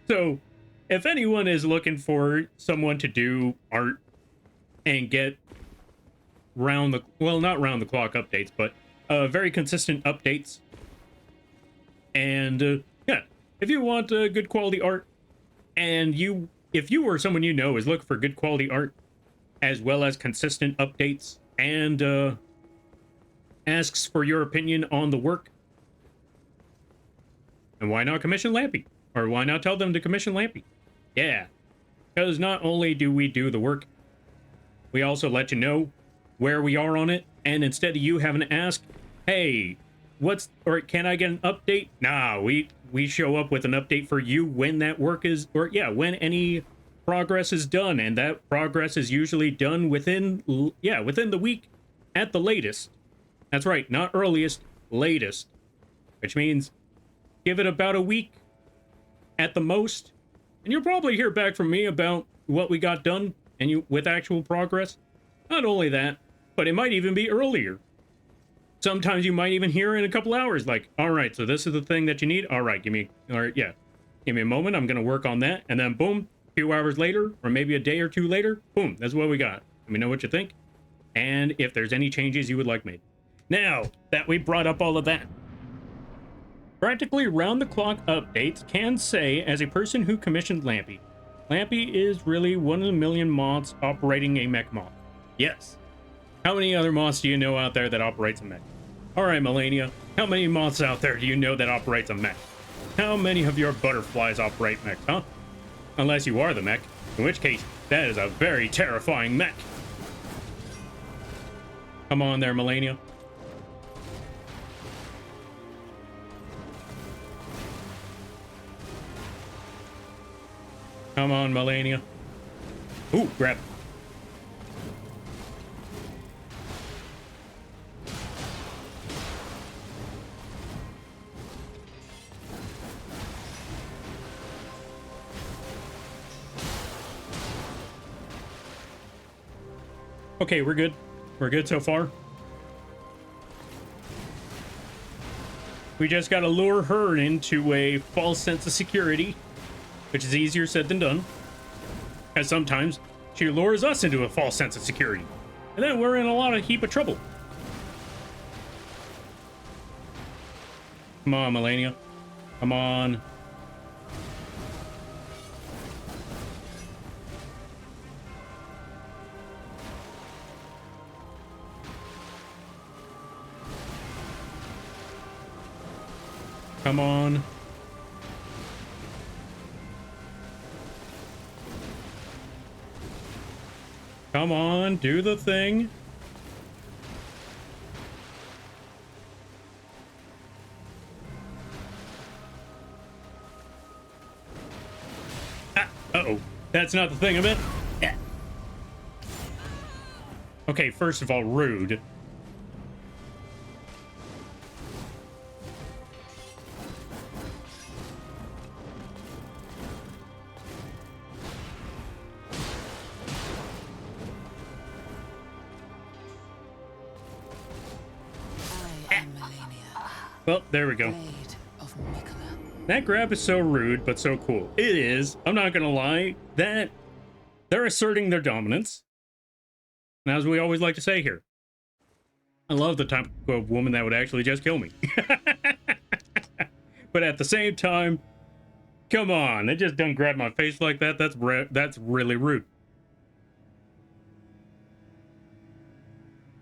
So, if anyone is looking for someone to do art and get not round the clock updates, but very consistent updates, and yeah, if you want good quality art, and if you or someone you know is looking for good quality art, as well as consistent updates, and asks for your opinion on the work, and why not commission Lampy? Or why not tell them to commission Lampy? Yeah, because not only do we do the work, we also let you know where we are on it, and instead of you having to ask, hey, can I get an update? Nah, we show up with an update for you when that work is, when any progress is done, and that progress is usually done within the week at the latest. That's right, not earliest, latest, which means give it about a week at the most, and you'll probably hear back from me about what we got done and with actual progress. Not only that, but it might even be earlier. Sometimes you might even hear in a couple hours, like, all right, so this is the thing that you need. All right, give me a moment. I'm going to work on that. And then boom, a few hours later, or maybe a day or 2 later, boom, that's what we got. Let me know what you think. And if there's any changes you would like made. Now that we brought up all of that, practically round-the-clock updates can say, as a person who commissioned Lampy, Lampy is really one of the million moths operating a mech moth. Yes. How many other moths do you know out there that operates a mech? Alright, Malenia, how many moths out there do you know that operates a mech? How many of your butterflies operate mechs, huh? Unless you are the mech, in which case, that is a very terrifying mech. Come on there, Malenia. Come on, Malenia. Ooh, grab it. Okay, we're good. We're good so far. We just gotta lure her into a false sense of security, which is easier said than done. As sometimes she lures us into a false sense of security, and then we're in a heap of trouble. Come on, Malenia. Come on. Come on. Come on, do the thing. Ah, uh-oh. That's not the thing I meant. Yeah. Okay, first of all, rude. Well, there we go. That grab is so rude, but so cool. It is. I'm not gonna lie. That they're asserting their dominance. And as we always like to say here, I love the type of woman that would actually just kill me. But at the same time, come on, they just don't grab my face like that. That's really rude.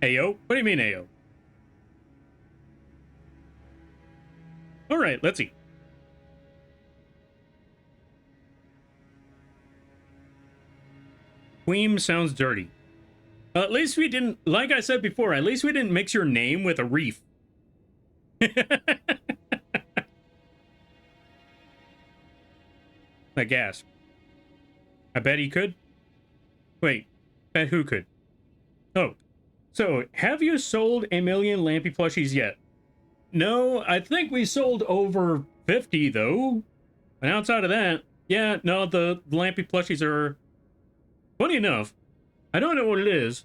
Ayo? What do you mean, Ayo? All right, let's see. Queen sounds dirty. At least we didn't, like I said before, at least we didn't mix your name with a reef. I gasp. I bet he could. Wait, bet who could? Oh, so have you sold a million Lampy plushies yet? No, I think we sold over 50 though. And outside of that, yeah, no, the Lampy plushies are, funny enough, I don't know what it is.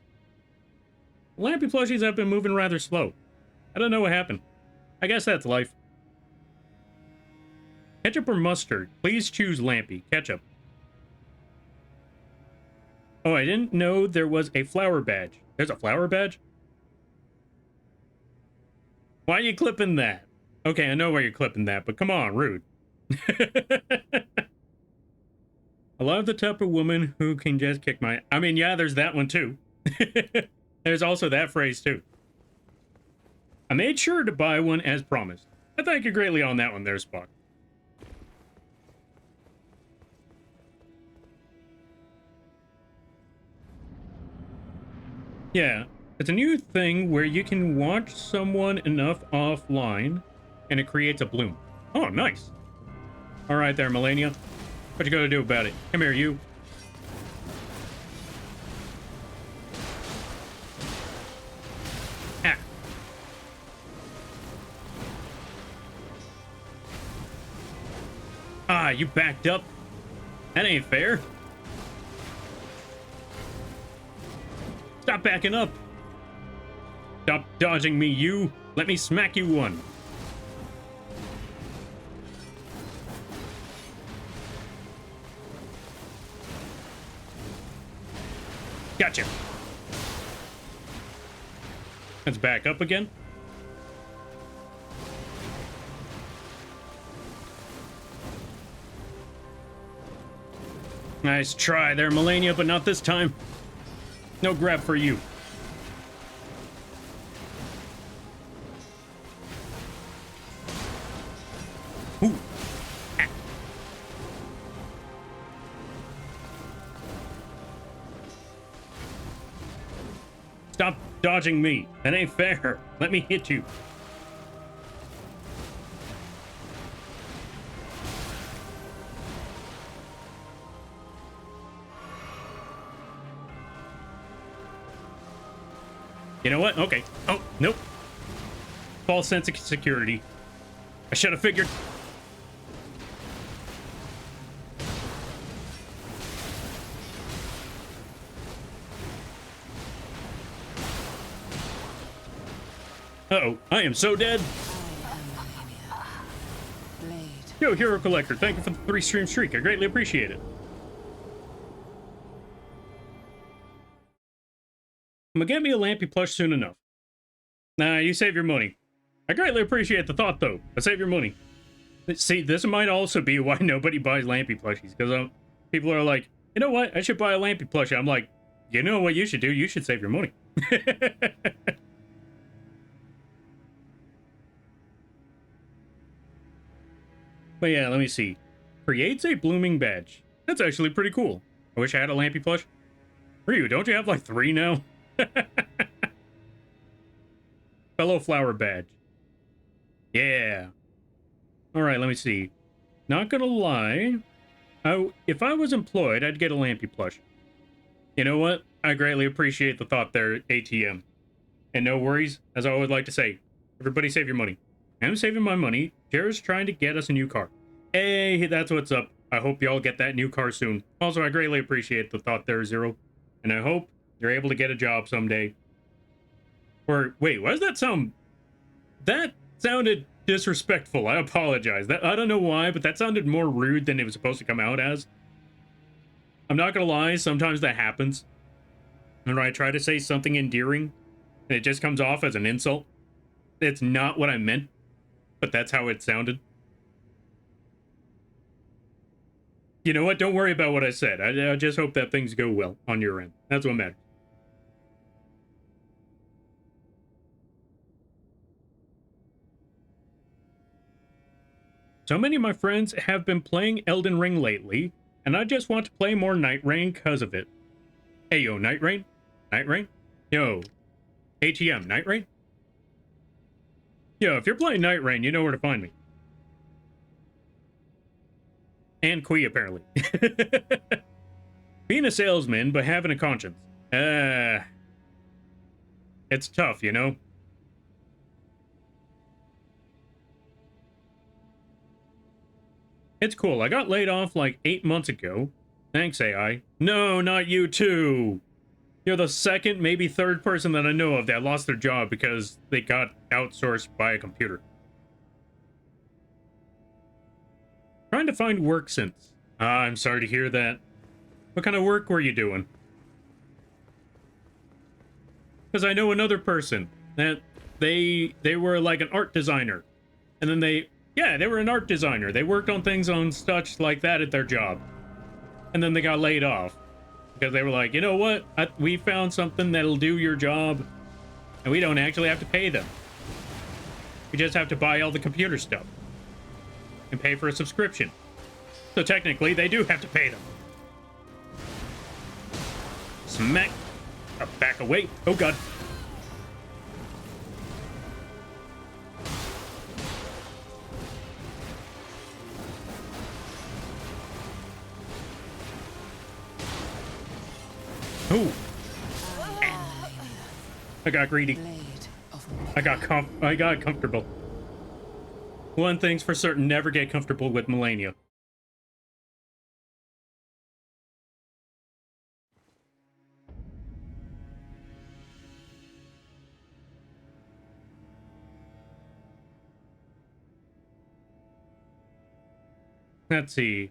Lampy plushies have been moving rather slow. I don't know what happened. I guess that's life. Ketchup or mustard? Please choose Lampy. Ketchup. Oh, I didn't know there was a flower badge. There's a flower badge? Why are you clipping that? Okay, I know why you're clipping that, but come on, rude. I love the type of woman who can just kick my... I mean, yeah, there's that one too. There's also that phrase too. I made sure to buy one as promised. I thank you greatly on that one there, Spock. Yeah, it's a new thing where you can watch someone enough offline and it creates a bloom. Oh, nice. All right there, Malenia. What you gonna do about it? Come here, you. Ah. Ah, you backed up. That ain't fair. Stop backing up. Stop dodging me, you. Let me smack you one. Gotcha. Let's back up again. Nice try there, Malenia, but not this time. No grab for you. Ooh. Ah. Stop dodging me. That ain't fair. Let me hit you. You know what? Okay. Oh, nope. False sense of security. I should have figured. Uh-oh. I am so dead. I am Malenia. Blade. Yo, Hero Collector. Thank you for the 3-stream streak. I greatly appreciate it. I'm gonna get me a Lampy plush soon enough. Nah, you save your money. I greatly appreciate the thought, though. But save your money. See, this might also be why nobody buys Lampy plushies. Because people are like, you know what? I should buy a Lampy plushie. I'm like, you know what you should do? You should save your money. But yeah, let me see. Creates a blooming badge. That's actually pretty cool. I wish I had a Lampy plush. Ryu, don't you have like 3 now? Fellow flower badge. Yeah. Alright, let me see. Not gonna lie. If I was employed, I'd get a Lampy plush. You know what? I greatly appreciate the thought there, ATM. And no worries, as I always like to say, everybody save your money. I'm saving my money. Jared's trying to get us a new car. Hey, that's what's up. I hope y'all get that new car soon. Also, I greatly appreciate the thought there, Zero. And I hope you're able to get a job someday. Or, wait, why does that sound... That sounded disrespectful. I apologize. I don't know why, but that sounded more rude than it was supposed to come out as. I'm not gonna lie, sometimes that happens. When I try to say something endearing, and it just comes off as an insult. It's not what I meant, but that's how it sounded. You know what? Don't worry about what I said. I just hope that things go well on your end. That's what matters. So many of my friends have been playing Elden Ring lately, and I just want to play more Night Rain because of it. Hey, yo, Night Rain? Night Rain? Yo, ATM, Night Rain? Yo, if you're playing Night Rain, you know where to find me. And Kui, apparently. Being a salesman, but having a conscience. It's tough, you know? It's cool. I got laid off like 8 months ago. Thanks, AI. No, not you too. You're the second, maybe third person that I know of that lost their job because they got outsourced by a computer. Trying to find work since. I'm sorry to hear that. What kind of work were you doing? Because I know another person that they were like an art designer. And then they were an art designer. They worked on things on such like that at their job. And then they got laid off. Because they were like, you know what? We found something that'll do your job. And we don't actually have to pay them. We just have to buy all the computer stuff. And pay for a subscription. So technically, they do have to pay them. Smack. Back away. Oh, God. Ooh. I got greedy. I got comfortable. One thing's for certain, never get comfortable with Malenia. Let's see.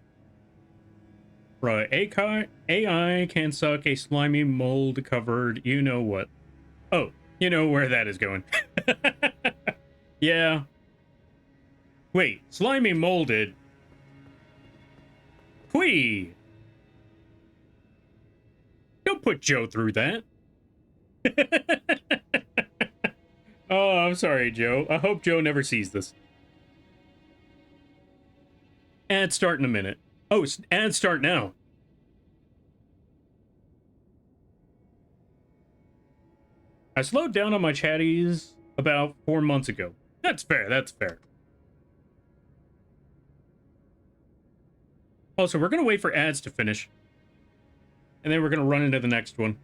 Right, AI can suck a slimy mold covered, you know what. Oh, you know where that is going. Yeah. Wait, slimy molded. Kui! Don't put Joe through that. Oh, I'm sorry, Joe. I hope Joe never sees this. Ads start in a minute. Oh, ads start now. I slowed down on my chatties about 4 months ago. That's fair, that's fair. Also, we're going to wait for ads to finish. And then we're going to run into the next one.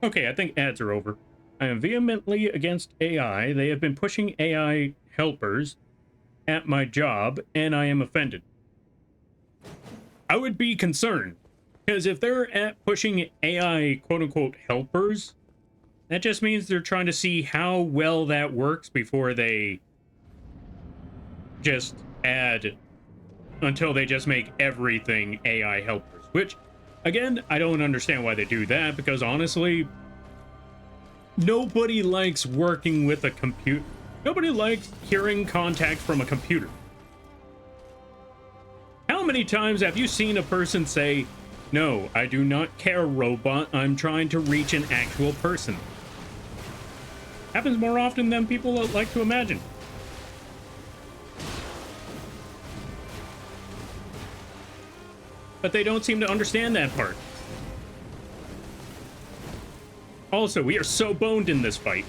Okay, I think ads are over. I am vehemently against AI. They have been pushing AI helpers at my job, and I am offended. I would be concerned, because if they're pushing AI quote-unquote helpers, that just means they're trying to see how well that works before they just add, until they just make everything AI helpers, which, again, I don't understand why they do that, because honestly, nobody likes working with a computer. Nobody likes hearing contact from a computer. How many times have you seen a person say, "No, I do not care, robot. I'm trying to reach an actual person"? Happens more often than people like to imagine. But they don't seem to understand that part. Also, we are so boned in this fight.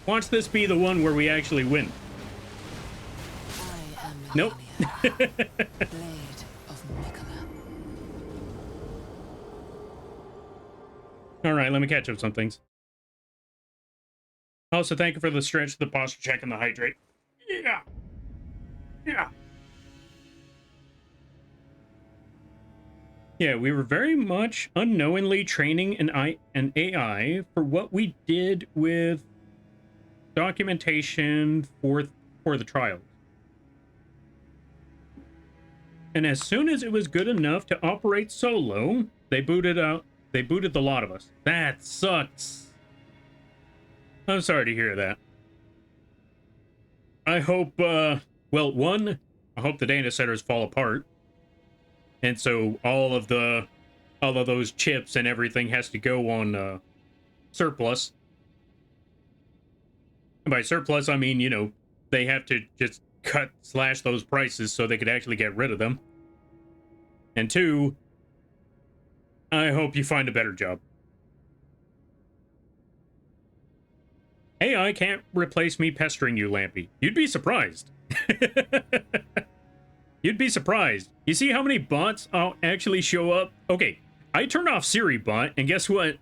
Watch this be the one where we actually win. I am Nope. Blade of Mikola. All right, let me catch up some things. Also, thank you for the stretch, the posture check, and the hydrate. Yeah. Yeah. Yeah, we were very much unknowingly training an AI for what we did with documentation for the trials. And as soon as it was good enough to operate solo, they booted out. They booted the lot of us. That sucks. I'm sorry to hear that. I hope, well, one, I hope the data centers fall apart. And so all of those chips and everything has to go on surplus. And by surplus, I mean, you know, they have to just slash those prices so they could actually get rid of them. And two, I hope you find a better job. AI can't replace me pestering you, Lampy. You'd be surprised. You'd be surprised. You see how many bots actually show up? Okay, I turned off Siri bot, and guess what?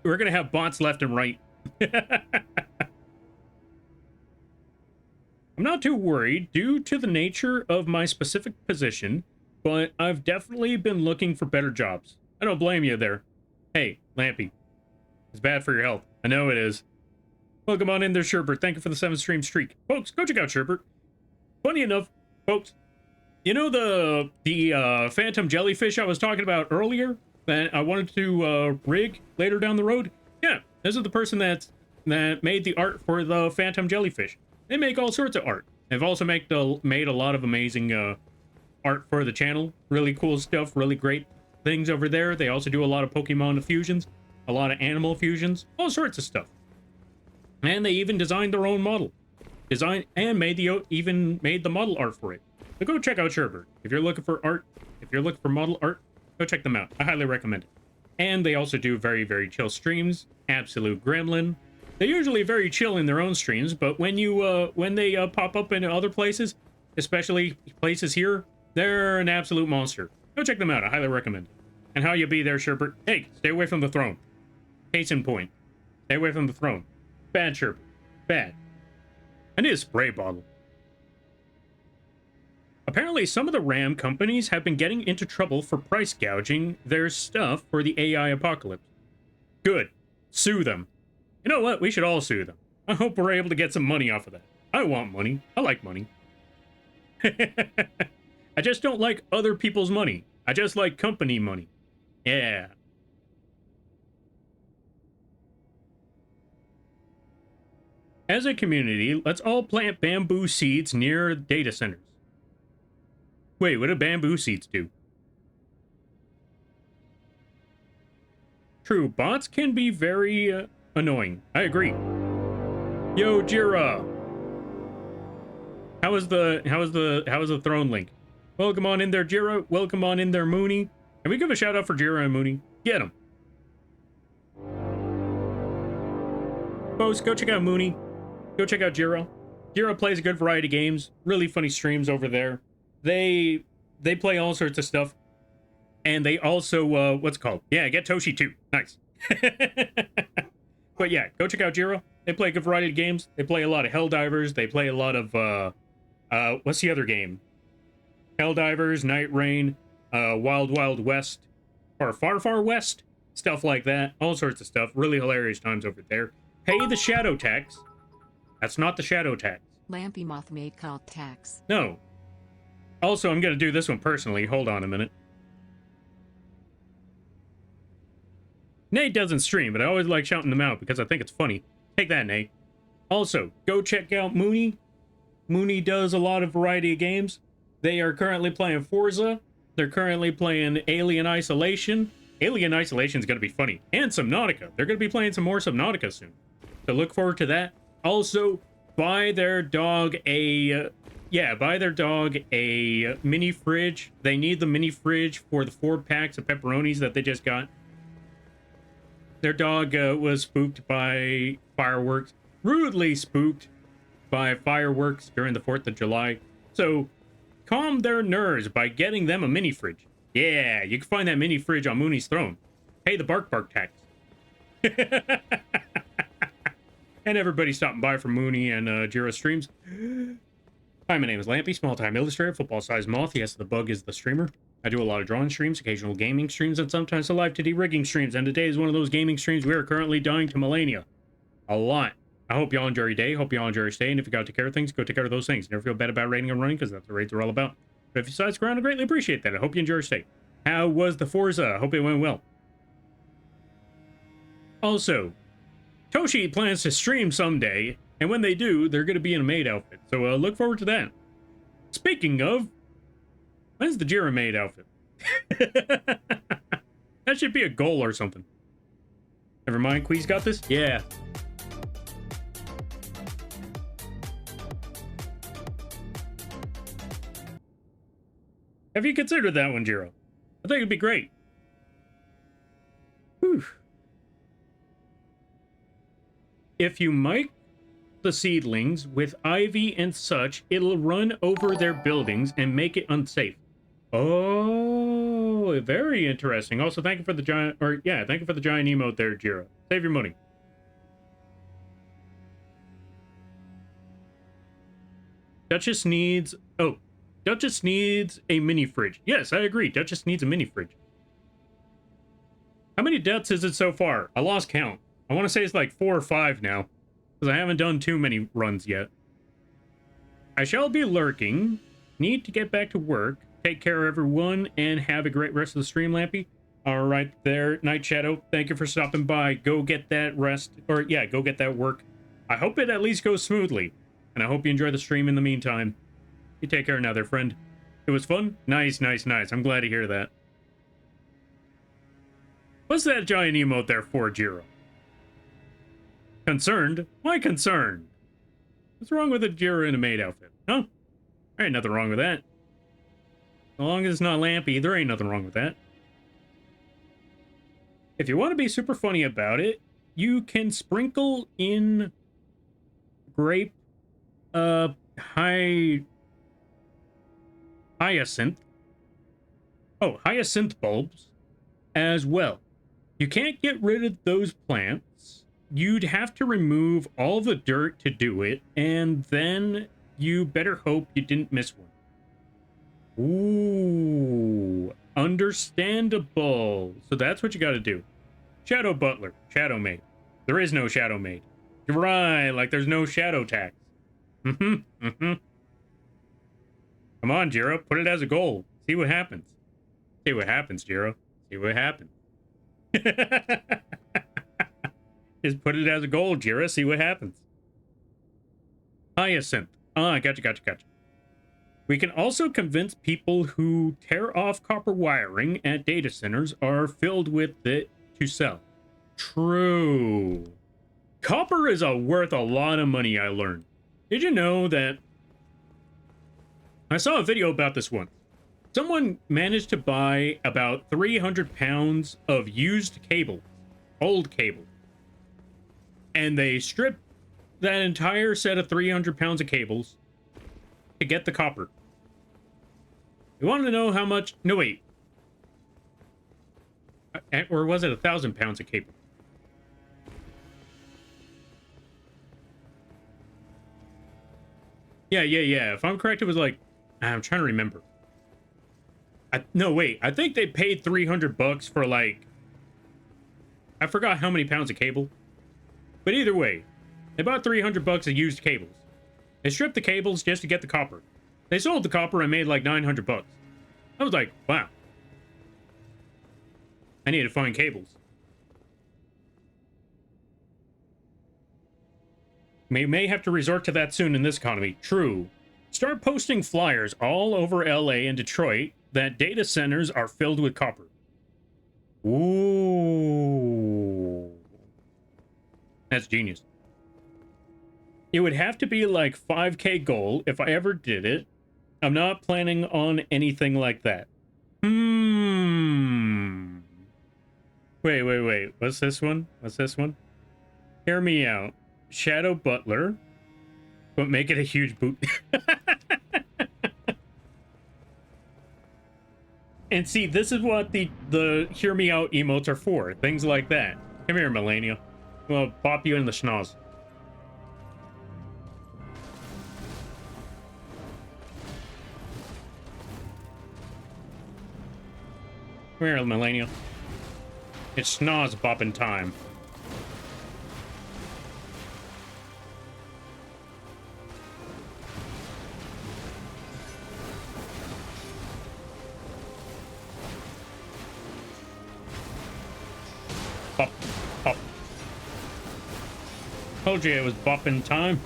We're gonna have bots left and right. I'm not too worried due to the nature of my specific position, but I've definitely been looking for better jobs. I don't blame you there. Hey, Lampy, it's bad for your health. I know it is. Welcome on in there, Sherbert. Thank you for the 7-stream streak. Folks, go check out Sherbert. Funny enough, folks, you know the phantom jellyfish I was talking about earlier that I wanted to rig later down the road? Yeah, this is the person that made the art for the phantom jellyfish. They make all sorts of art. They've also made a lot of amazing art for the channel. Really cool stuff, really great things over there. They also do a lot of Pokemon fusions, a lot of animal fusions, all sorts of stuff. And they even designed their own model. Even made the model art for it. So go check out Sherbert. If you're looking for art, if you're looking for model art, go check them out. I highly recommend it. And they also do very, very chill streams. Absolute gremlin. They're usually very chill in their own streams, but when they pop up in other places, especially places here, they're an absolute monster. Go check them out. I highly recommend it. And how you be there, Sherbert? Hey, stay away from the throne. Case in point. Stay away from the throne. Bad, Sherbert. Bad. I need a spray bottle. Apparently, some of the RAM companies have been getting into trouble for price gouging their stuff for the AI apocalypse. Good. Sue them. You know what? We should all sue them. I hope we're able to get some money off of that. I want money. I like money. I just don't like other people's money. I just like company money. Yeah. As a community, let's all plant bamboo seeds near data centers. Wait, what do bamboo seeds do? True, bots can be very annoying. I agree. Yo, Jira. How is the throne link? Welcome on in there, Jira. Welcome on in there, Mooney. Can we give a shout out for Jira and Mooney? Get them. Folks, go check out Mooney. Go check out Jira. Jira plays a good variety of games. Really funny streams over there. They play all sorts of stuff. And they also, what's it called? Yeah, get Toshi too. Nice. But yeah, go check out Jira. They play a good variety of games. They play a lot of Helldivers. They play a lot of, what's the other game? Helldivers, Night Rain, Wild Wild West, or Far Far West. Stuff like that. All sorts of stuff. Really hilarious times over there. Pay the shadow tax. That's not the shadow tax. Lampy Moth made called tax. No. Also, I'm going to do this one personally. Hold on a minute. Nate doesn't stream, but I always like shouting them out because I think it's funny. Take that, Nate. Also, go check out Mooney. Mooney does a lot of variety of games. They are currently playing Forza. They're currently playing Alien Isolation. Alien Isolation is going to be funny. And Subnautica. They're going to be playing some more Subnautica soon. So look forward to that. Also, buy their dog a mini fridge. They need the mini fridge for the 4 packs of pepperonis that they just got. Their dog was spooked by fireworks. Rudely spooked by fireworks during the 4th of July. So, calm their nerves by getting them a mini fridge. Yeah, you can find that mini fridge on Mooney's throne. Pay the bark tax. And everybody stopping by for Mooney and Jira streams. Hi, my name is Lampy, small-time illustrator, football-sized moth. Yes, the bug is the streamer. I do a lot of drawing streams, occasional gaming streams, and sometimes a live 2D rigging streams. And today is one of those gaming streams. We are currently dying to Malenia. A lot. I hope y'all enjoy your day. Hope y'all enjoy your stay. And if you got to take care of things, go take care of those things. Never feel bad about raiding and running, because that's what raids are all about. But if you side scroll, I greatly appreciate that. I hope you enjoy your stay. How was the Forza? I hope it went well. Also, Toshi plans to stream someday, and when they do, they're going to be in a maid outfit. So look forward to that. Speaking of, when's the Jira maid outfit? That should be a goal or something. Never mind, Queez got this? Yeah. Have you considered that one, Jiro? I think it'd be great. Whew. If you mic the seedlings with ivy and such, it'll run over their buildings and make it unsafe. Oh, very interesting. Also, thank you for the giant, thank you for the giant emote there, Jiro. Save your money. Duchess needs a mini fridge. Yes, I agree. Duchess needs a mini fridge. How many deaths is it so far? I lost count. I want to say it's like 4 or 5 now, because I haven't done too many runs yet. I shall be lurking. Need to get back to work. Take care of everyone, and have a great rest of the stream, Lampy. All right there, Night Shadow. Thank you for stopping by. Go get that rest, or yeah, go get that work. I hope it at least goes smoothly, and I hope you enjoy the stream in the meantime. You take care now there, friend. It was fun? Nice, nice, nice. I'm glad to hear that. What's that giant emote there for, Jiro? Concerned? Why concerned? What's wrong with a Jiro in a maid outfit? Huh? There ain't nothing wrong with that. As long as it's not Lampy, there ain't nothing wrong with that. If you want to be super funny about it, you can sprinkle in grape hyacinth bulbs as well. You can't get rid of those plants. You'd have to remove all the dirt to do it, and then you better hope you didn't miss one. Ooh, understandable. So that's what you got to do. Shadow Butler, Shadow Maid. There is no Shadow Maid. You're right, like there's no shadow tax. Come on, Jiro, put it as a goal. See what happens. See what happens, Jiro. See what happens. Just put it as a goal, Jiro. See what happens. Hyacinth. Ah, gotcha. We can also convince people who tear off copper wiring at data centers are filled with it to sell. True. Copper is worth a lot of money, I learned. Did you know that? I saw a video about this one. Someone managed to buy about 300 pounds of used cable, old cable. And they stripped that entire set of 300 pounds of cables to get the copper. You want to know how much? No, wait. Or was it 1,000 pounds of cable? Yeah. If I'm correct, it was like, I'm trying to remember. No, wait. I think they paid $300 for like, I forgot how many pounds of cable. But either way, they bought $300 of used cables. They stripped the cables just to get the copper. They sold the copper and made like $900. I was like, wow. I need to find cables. We may have to resort to that soon in this economy. True. Start posting flyers all over LA and Detroit that data centers are filled with copper. Ooh. That's genius. It would have to be like 5K goal if I ever did it. I'm not planning on anything like that. Wait. What's this one? Hear me out. Shadow Butler. But make it a huge boot. And see, this is what the hear me out emotes are for. Things like that. Come here, Malenia. Well, pop you in the schnoz. Come here, Malenia. It's schnoz bopping time. Bop, bop. Told you it was bopping time.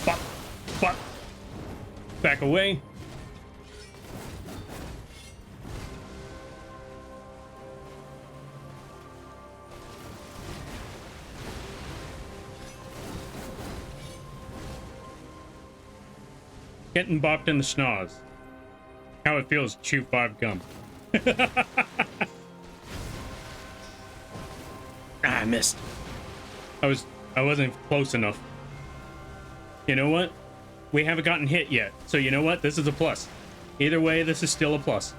Bop, bop. Back away. Getting bopped in the schnoz. How it feels to chew 5 gum. I missed. I wasn't close enough. You know what? We haven't gotten hit yet. So you know what? This is a plus. Either way, this is still a plus.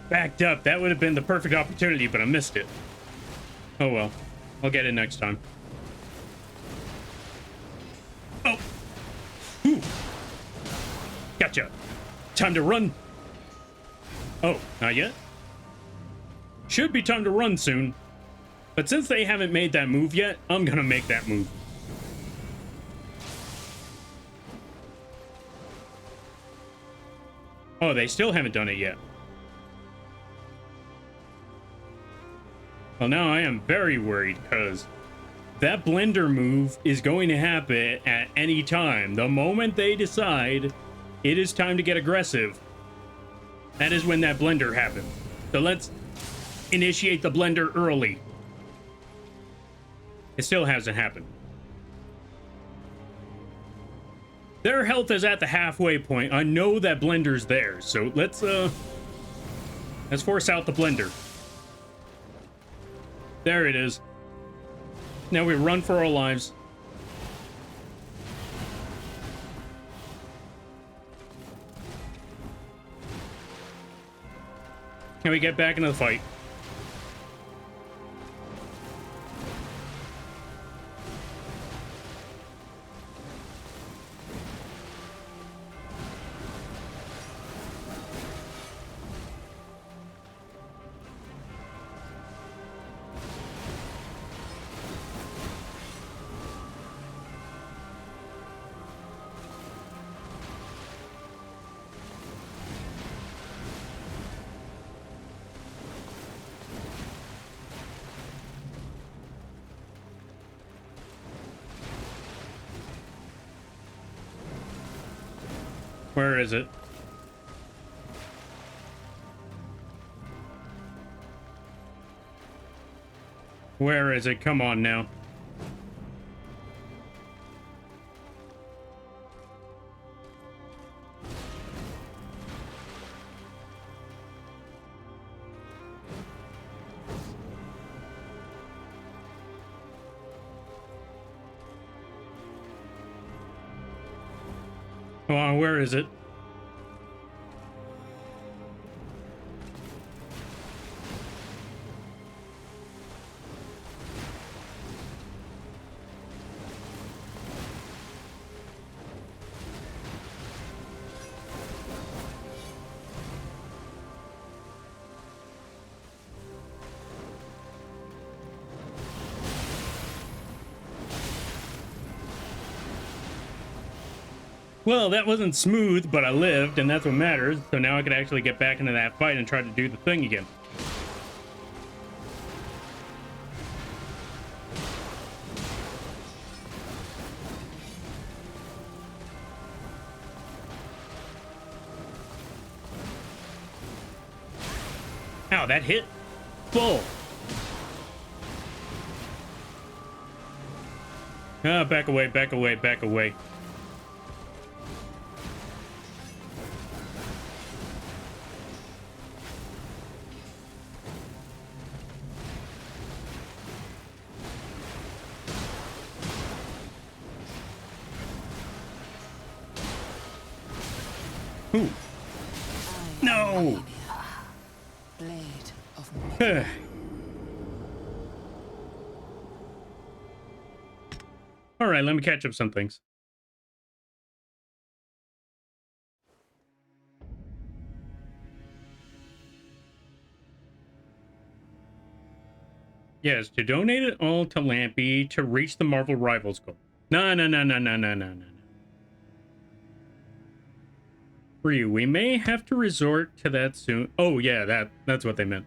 Backed up. That would have been the perfect opportunity, but I missed it. Oh well. I'll get it next time. Oh! Ooh. Gotcha. Time to run. Oh, not yet? Should be time to run soon. But since they haven't made that move yet, I'm gonna make that move. Oh, they still haven't done it yet. Well, now I am very worried because that blender move is going to happen at any time. The moment they decide it is time to get aggressive, that is when that blender happens. So let's initiate the blender early. It still hasn't happened. Their health is at the halfway point. I know that blender's there, so let's force out the blender. There it is. Now we run for our lives. Can we get back into the fight? Where is it? Where is it? Come on now. Come on, where is it? Well, that wasn't smooth, but I lived, and that's what matters. So now I could actually get back into that fight and try to do the thing again. Ow, that hit full. Ah, back away, back away, back away. Ooh. No! Blade of Mikola. All right, let me catch up some things. Yes, to donate it all to Lampy to reach the Marvel Rivals goal. No. For you, we may have to resort to that soon. Oh, yeah, that's what they meant.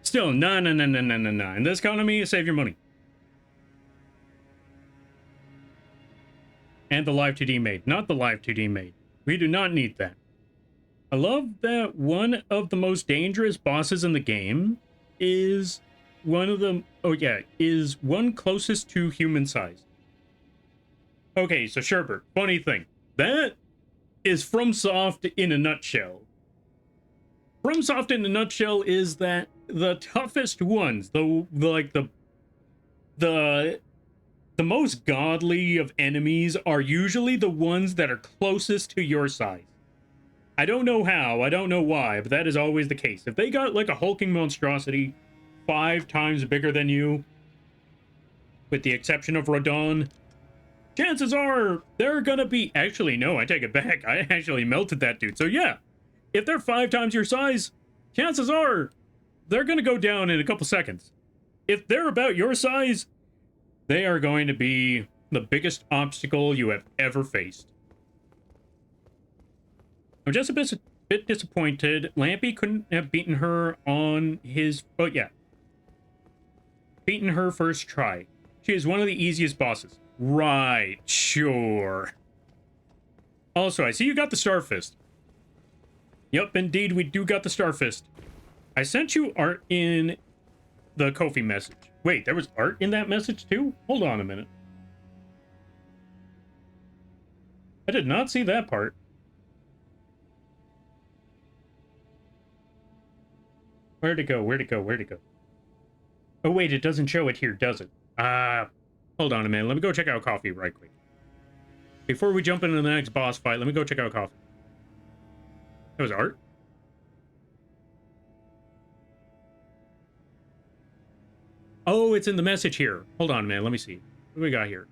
Still, no. In this economy, save your money. And the live 2D made, not the live 2D made. We do not need that. I love that one of the most dangerous bosses in the game is one of them. Oh, yeah, is one closest to human size. Okay, so Sherbert, funny thing. That is FromSoft in a nutshell. FromSoft in a nutshell is that the toughest ones, the most godly of enemies are usually the ones that are closest to your size. I don't know how, I don't know why, but that is always the case. If they got like a hulking monstrosity 5 times bigger than you, with the exception of Rodon, chances are they're gonna be... Actually, no, I take it back. I actually melted that dude. So yeah, if they're 5 times your size, chances are they're gonna go down in a couple seconds. If they're about your size, they are going to be the biggest obstacle you have ever faced. I'm just a bit disappointed. Lampy couldn't have beaten her on his... Oh, yeah. Beaten her first try. She is one of the easiest bosses. Right, sure. Also, I see you got the Starfist. Yep, indeed, we do got the Starfist. I sent you art in the Ko-fi message. Wait, there was art in that message too? Hold on a minute. I did not see that part. Where'd it go? Where'd it go? Where'd it go? Oh, wait, it doesn't show it here, does it? Hold on a minute. Let me go check out Coffee right quick. Before we jump into the next boss fight, let me go check out Coffee. That was art? Oh, it's in the message here. Hold on a minute. Let me see. What do we got here?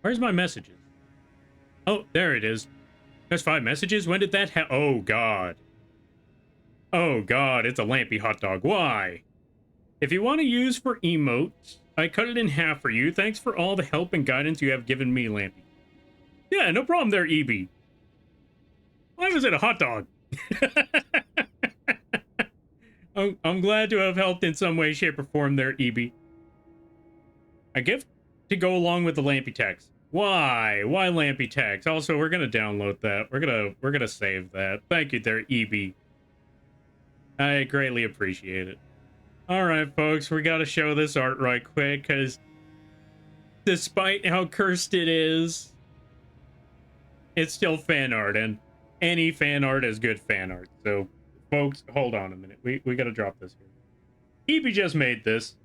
Where's my messages? Oh, there it is. There's 5 messages? When did that Oh, God. Oh, God, it's a Lampy hot dog. Why? If you want to use for emotes, I cut it in half for you. Thanks for all the help and guidance you have given me, Lampy. Yeah, no problem there, EB. Why was it a hot dog? I'm glad to have helped in some way, shape, or form there, EB. A gift to go along with the Lampy text. Why? Why Lampy text? Also, we're gonna download that. We're gonna save that. Thank you there, EB. I greatly appreciate it. Alright, folks, we gotta show this art right quick, because despite how cursed it is, it's still fan art, and any fan art is good fan art. So, folks, hold on a minute. We gotta drop this here. EB just made this.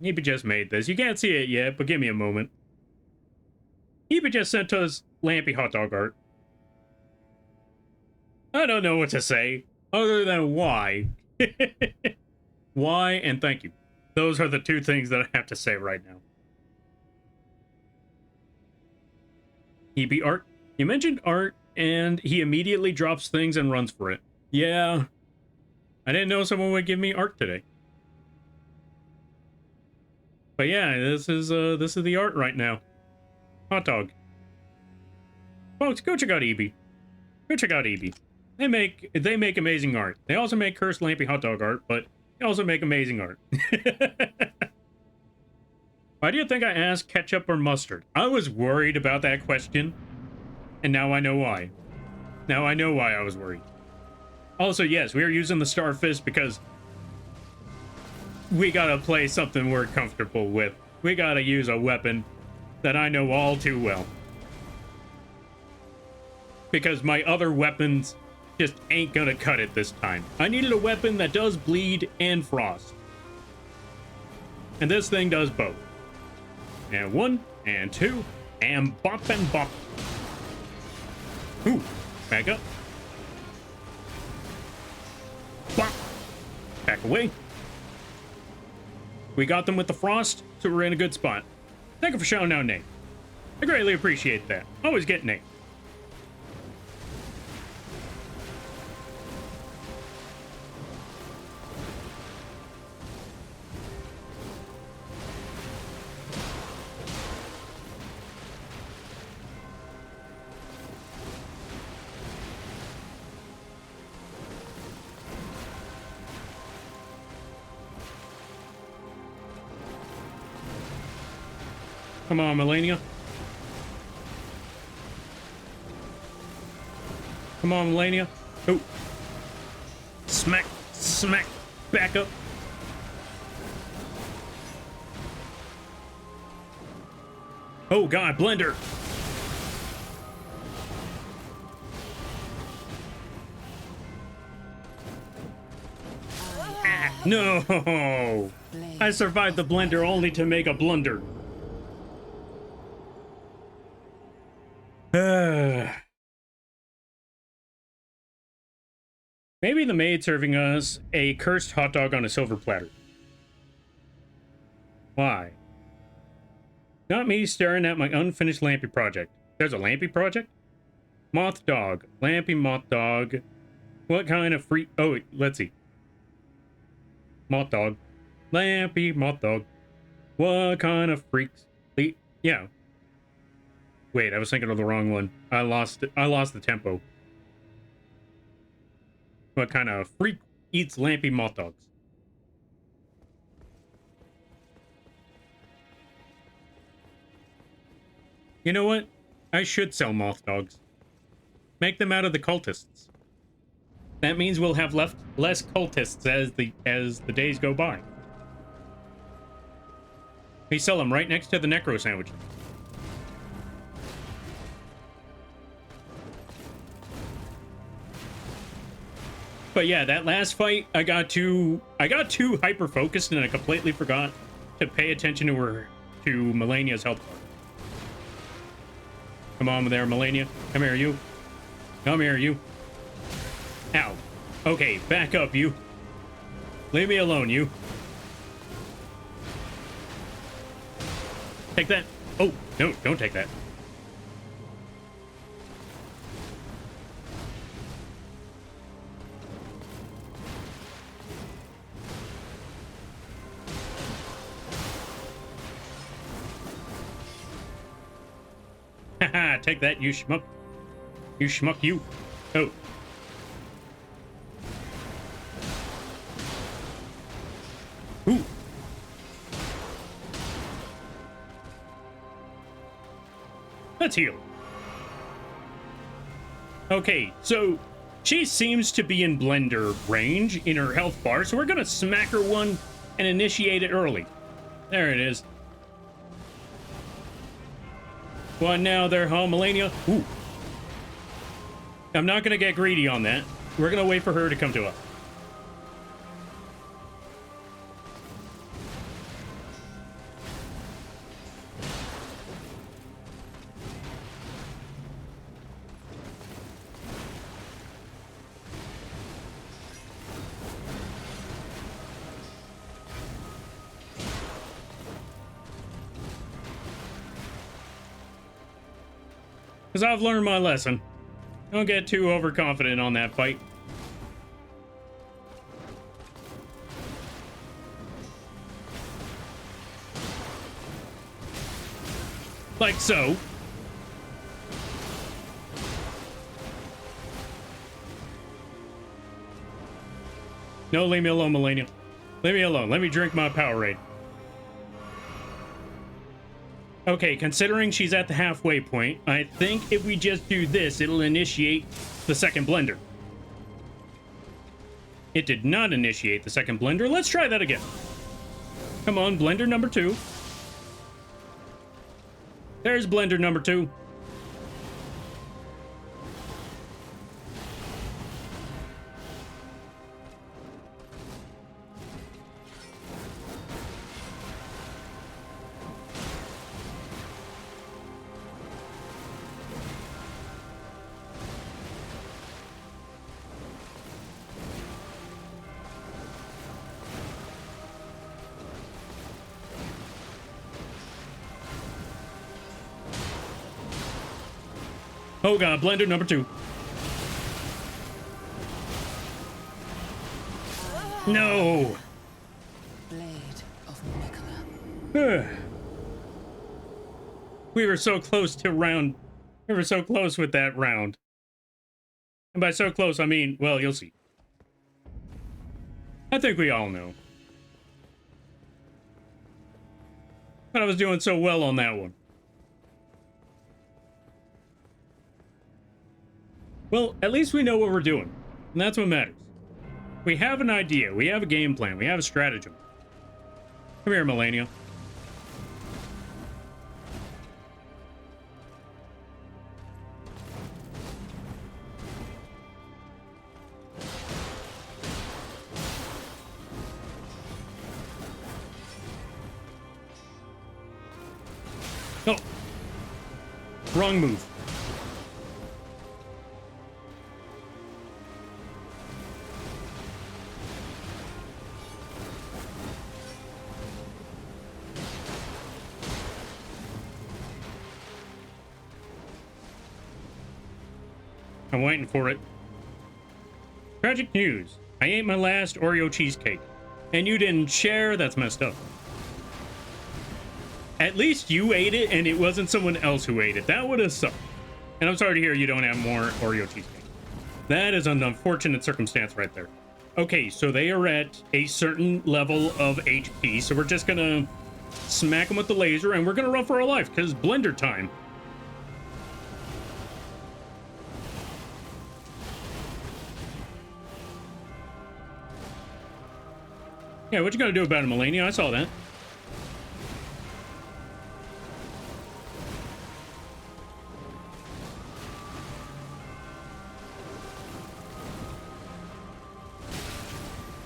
EB just made this. You can't see it yet, but give me a moment. EB just sent us Lampy hot dog art. I don't know what to say, other than why. Why and thank you. Those are the two things that I have to say right now. EB art. You mentioned art, and he immediately drops things and runs for it. Yeah. I didn't know someone would give me art today. But yeah, this is the art right now. Hot dog. Folks, go check out EB. Go check out EB. They make amazing art. They also make cursed Lampy hot dog art, but they also make amazing art. Why do you think I asked ketchup or mustard? I was worried about that question, and now I know why. Now I know why I was worried. Also, yes, we are using the Star Fist because we gotta play something we're comfortable with. We gotta use a weapon that I know all too well. Because my other weapons just ain't gonna cut it this time. I needed a weapon that does bleed and frost. And this thing does both. And 1, and 2, and bop and bop. Ooh, back up. Bop. Back away. We got them with the frost, so we're in a good spot. Thank you for shouting out Nate. I greatly appreciate that. Always get Nate. Come on, Malenia. Come on, Malenia. Oh. Smack, smack, back up. Oh God, blender. Ah, no. I survived the blender only to make a blunder. Maybe the maid serving us a cursed hot dog on a silver platter. Why? Not me staring at my unfinished Lampy project. There's a Lampy project? Moth dog. Lampy moth dog. What kind of freak? Oh, wait, let's see. Moth dog. Lampy moth dog. What kind of freaks? Yeah. Wait, I was thinking of the wrong one. I lost the tempo. What kind of freak eats Lampy moth dogs? You know what? I should sell moth dogs. Make them out of the cultists. That means we'll have less cultists as the days go by. We sell them right next to the necro sandwiches. But yeah, that last fight, I got too hyper focused and I completely forgot to pay attention to Malenia's health bar. Come on there, Malenia. Come here, you. Come here, you. Ow. Okay, back up, you. Leave me alone, you. Take that. Oh, no, don't take that. Haha, take that, you schmuck. You schmuck, you. Oh. Ooh. let's heal. Okay, so she seems to be in blender range in her health bar, so we're gonna smack her one and initiate it early. There it is. One now there, huh, Malenia? Ooh. I'm not gonna get greedy on that. We're gonna wait for her to come to us. Because I've learned my lesson. Don't get too overconfident on that fight. Like so. No, leave me alone, Malenia. Leave me alone. Let me drink my Powerade. Okay, considering she's at the halfway point, I think if we just do this, it'll initiate the second blender. It did not initiate the second blender. Let's try that again. Come on, blender number 2. There's blender number 2. Oh god, blender number 2. No! Blade of Nicola. We were so close to round. We were so close with that round. And by so close, I mean, well, you'll see. I think we all know. But I was doing so well on that one. Well, at least we know what we're doing. And that's what matters. We have an idea. We have a game plan. We have a stratagem. Come here, Malenia. Oh. Wrong move. I'm waiting for it. Tragic news. I ate my last Oreo cheesecake. And you didn't share? That's messed up. At least you ate it and it wasn't someone else who ate it. That would have sucked. And I'm sorry to hear you don't have more Oreo cheesecake. That is an unfortunate circumstance right there. Okay, so they are at a certain level of HP. So we're just gonna smack them with the laser and we're gonna run for our life because blender time. Yeah, what you gonna do about it, Malenia? I saw that.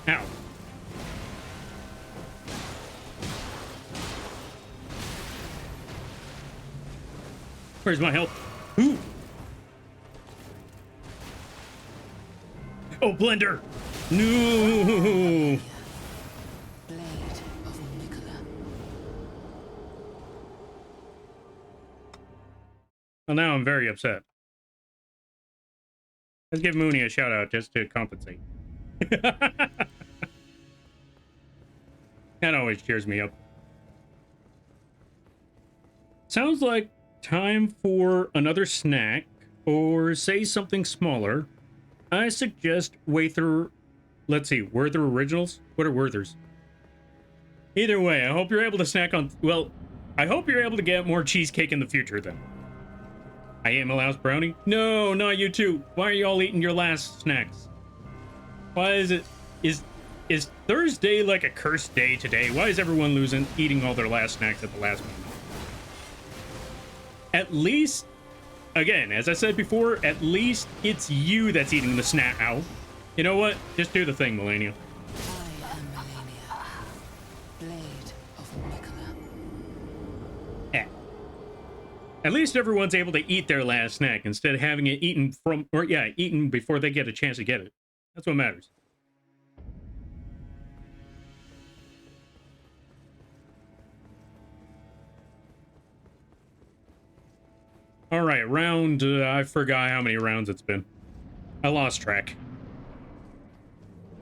Ow. Where's my help? Ooh. Oh, blender! No! Well, now I'm very upset. Let's give Mooney a shout out just to compensate. That always cheers me up. Sounds like time for another snack, or say something smaller. I suggest Werther. Let's see, Werther Originals? What are Werthers? Either way, I hope you're able to snack on. Well, I hope you're able to get more cheesecake in the future then. I ate my last brownie. No, not you two. Why are you all eating your last snacks? Why is it... Is Thursday like a cursed day today? Why is everyone eating all their last snacks at the last moment? At least, again, as I said before, at least it's you that's eating the snack. Ow. You know what? Just do the thing, Malenia. I am Malenia, blade of Mikola. Yeah. At least everyone's able to eat their last snack instead of having it eaten from, or yeah, eaten before they get a chance to get it. That's what matters. All right, round, I forgot how many rounds it's been. I lost track.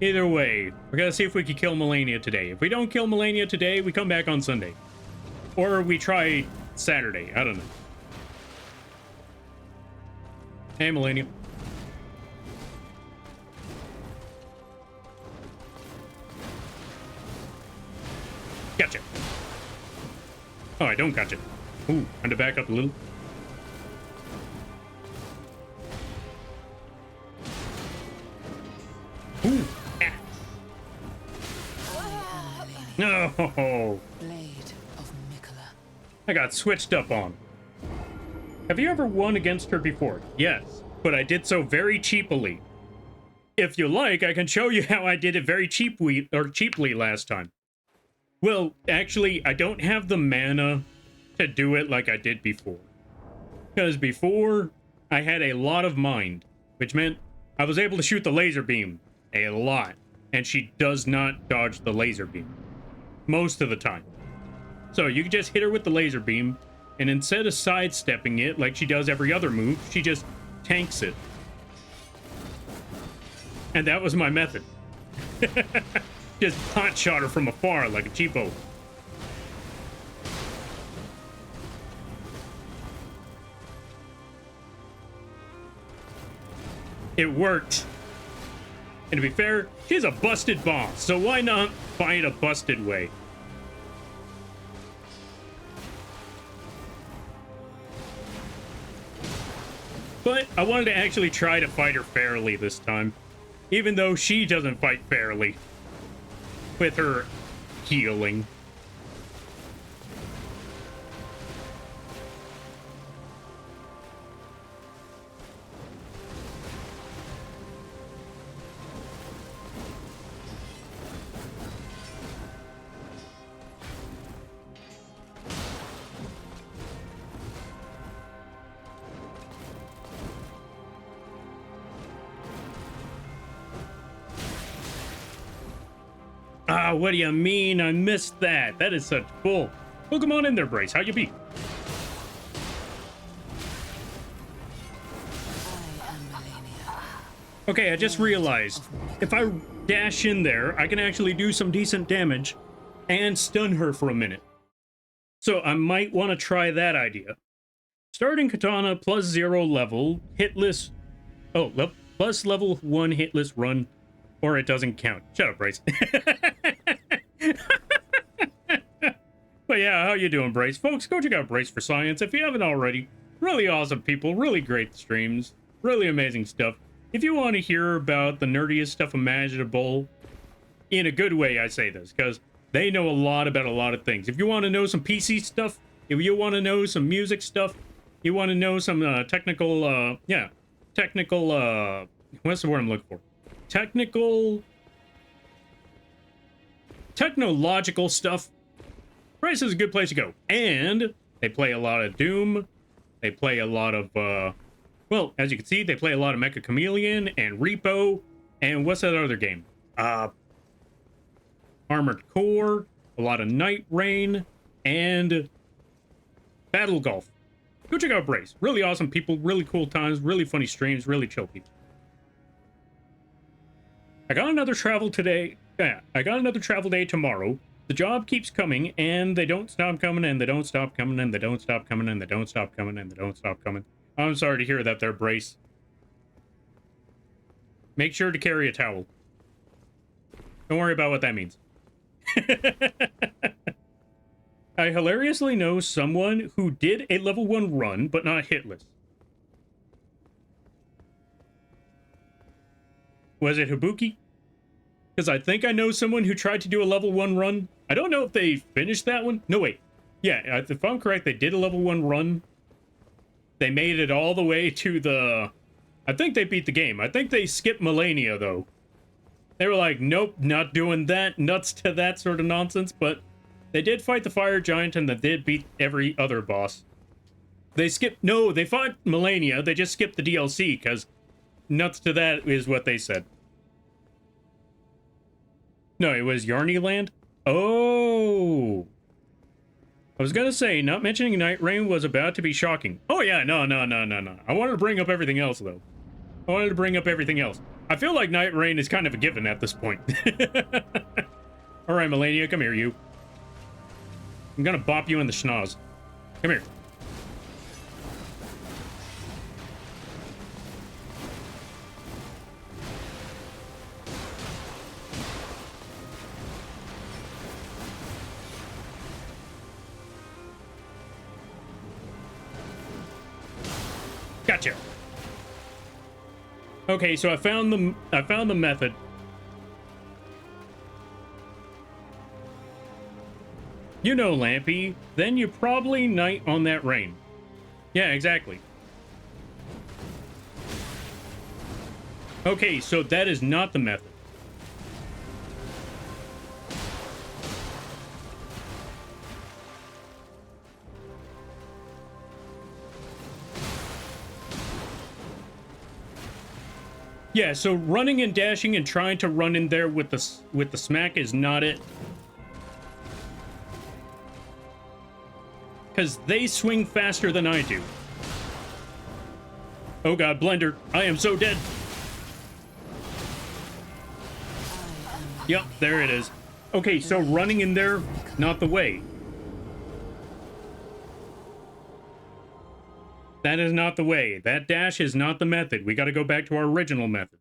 Either way, we're gonna see if we can kill Malenia today. If we don't kill Malenia today, we come back on Sunday. Or we try Saturday, I don't know. Hey, Malenia. Gotcha. Oh, I don't gotcha. Ooh, time to back up a little. Ooh. Ah. No. Blade of Mikola. I got switched up on. Have you ever won against her before? Yes, but I did so very cheaply. If you like, I can show you how I did it very cheaply last time. Well, actually, I don't have the mana to do it like I did before. Because before, I had a lot of mind, which meant I was able to shoot the laser beam a lot, and she does not dodge the laser beam most of the time. So you can just hit her with the laser beam, and instead of sidestepping it like she does every other move, she just tanks it. And that was my method. Just hot shot her from afar like a cheapo. It worked. And to be fair, she's a busted boss, so why not find a busted way? But I wanted to actually try to fight her fairly this time, even though she doesn't fight fairly with her healing. Ah, what do you mean? I missed that. That is such bull. Well, come on in there, Brace. How you be? I am Malenia. Okay, I just realized if I dash in there, I can actually do some decent damage and stun her for a minute. So I might want to try that idea. Starting katana plus 0 level, hitless. Oh, plus level 1 hitless run, or it doesn't count. Shut up, Brace. But yeah, how you doing, Brace? Folks, go check out Brace for Science if you haven't already. Really awesome people, really great streams, really amazing stuff. If you want to hear about the nerdiest stuff imaginable, in a good way I say this, because they know a lot about a lot of things. If you want to know some PC stuff, if you want to know some music stuff, you want to know some technical, what's the word I'm looking for? Technological stuff. Brace is a good place to go. And they play a lot of Doom. They play a lot of, well, as you can see, they play a lot of Mecha Chameleon and Repo. And what's that other game? Armored Core, a lot of Night Rain, and Battle Golf. Go check out Brace. Really awesome people, really cool times, really funny streams, really chill people. I got another travel today. Yeah, I got another travel day tomorrow. The job keeps coming, and they don't stop coming, and they don't stop coming, and they don't stop coming, and they don't stop coming, and they don't stop coming. I'm sorry to hear that there, Brace. Make sure to carry a towel. Don't worry about what that means. I hilariously know someone who did a level 1 run, but not hitless. Was it Hibuki? Because I think I know someone who tried to do a level 1 run. I don't know if they finished that one. No, wait. Yeah, if I'm correct, they did a level 1 run. They made it all the way to the... I think they beat the game. I think they skipped Malenia, though. They were like, nope, not doing that. Nuts to that sort of nonsense. But they did fight the fire giant, and they did beat every other boss. They skipped... No, they fought Malenia. They just skipped the DLC, because nuts to that is what they said. No, it was Yarny Land? Oh. I was gonna say, not mentioning Night Rain was about to be shocking. Oh yeah, no. I wanted to bring up everything else, though. I wanted to bring up everything else. I feel like Night Rain is kind of a given at this point. Alright, Malenia, come here, you. I'm gonna bop you in the schnoz. Come here. Gotcha. Okay, so I found the method. You know, Lampy, then you probably Knight on that rain. Yeah, exactly. Okay, so that is not the method. Yeah, so running and dashing and trying to run in there with the smack is not it. Because they swing faster than I do. Oh god, Blender, I am so dead. Yep, there it is. Okay, so running in there, not the way. That is not the way. That dash is not the method. We got to go back to our original method.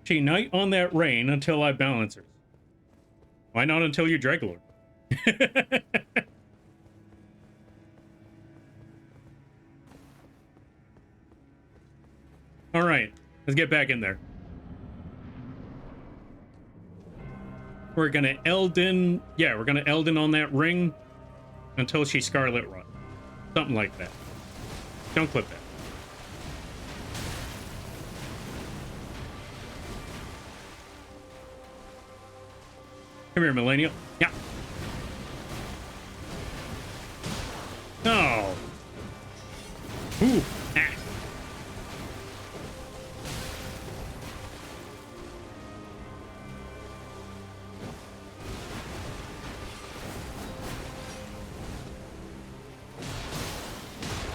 She Knight on that rain until I balance her. Why not until you Dreglord? All right, let's get back in there. We're gonna Elden... Yeah, we're gonna Elden on that ring until she Scarlet Run. Something like that. Don't clip that. Come here, Millennial. Yeah. Oh. Ooh. Ah.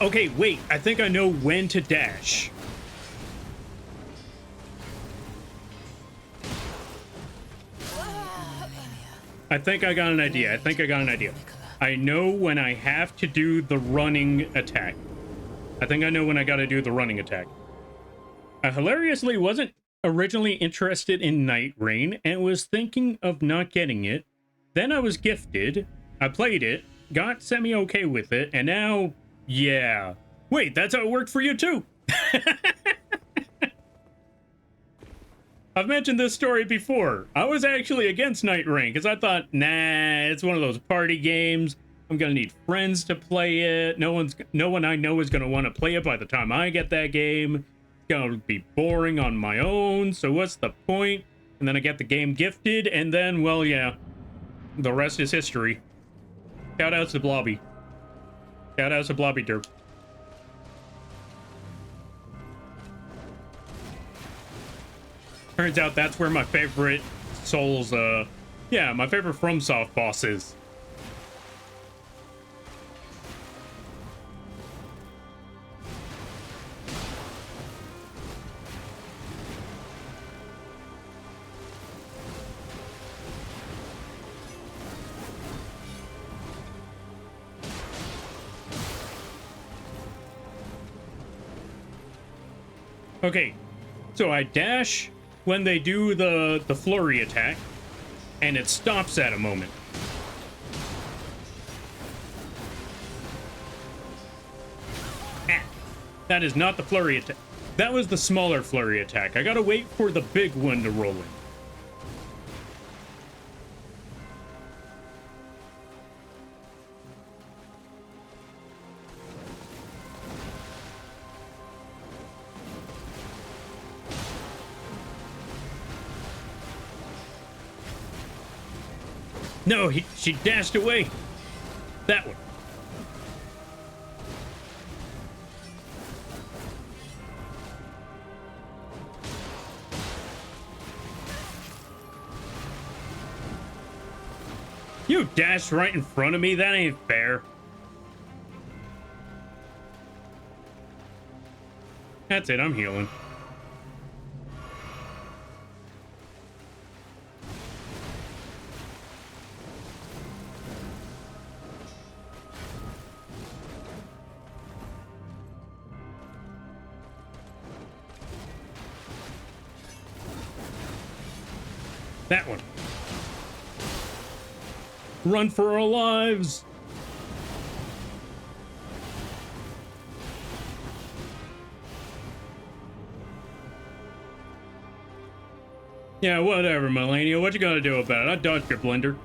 Okay, wait. I think I know when to dash. I think I got an idea. I know when I have to do the running attack. I think I know when I got to do the running attack. I hilariously wasn't originally interested in Night Rain and was thinking of not getting it. Then I was gifted. I played it, got semi-okay with it, and now, yeah. Wait, that's how it worked for you too. I've mentioned this story before. I was actually against Night Rain because I thought, nah, it's one of those party games. I'm gonna need friends to play it. No one I know is gonna want to play it by the time I get that game. It's gonna be boring on my own. So what's the point? And then I get the game gifted, and then, well, yeah, the rest is history. Shoutouts to Blobby. Shoutouts to Blobby Derp. Turns out that's where my favorite Souls, yeah, my favorite FromSoft boss is. Okay, so I dash when they do the flurry attack, and it stops at a moment. Ah. That is not the flurry attack. That was the smaller flurry attack. I gotta wait for the big one to roll in. No, she dashed away. That one. You dashed right in front of me? That ain't fair. That's it, I'm healing. That one. Run for our lives! Yeah, whatever, Malenia. What you gonna do about it? I dodged your blender.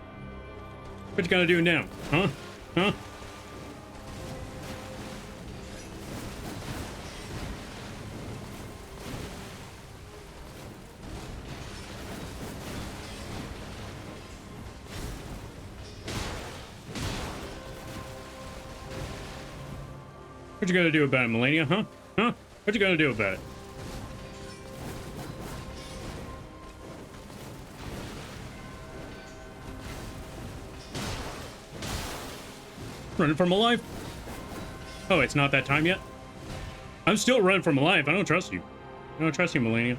What you gonna do now? Huh? Huh? What you gonna do about it, Malenia? Huh? Huh? What you gonna do about it? Running for my life? Oh, it's not that time yet? I'm still running for my life. I don't trust you. I don't trust you, Malenia.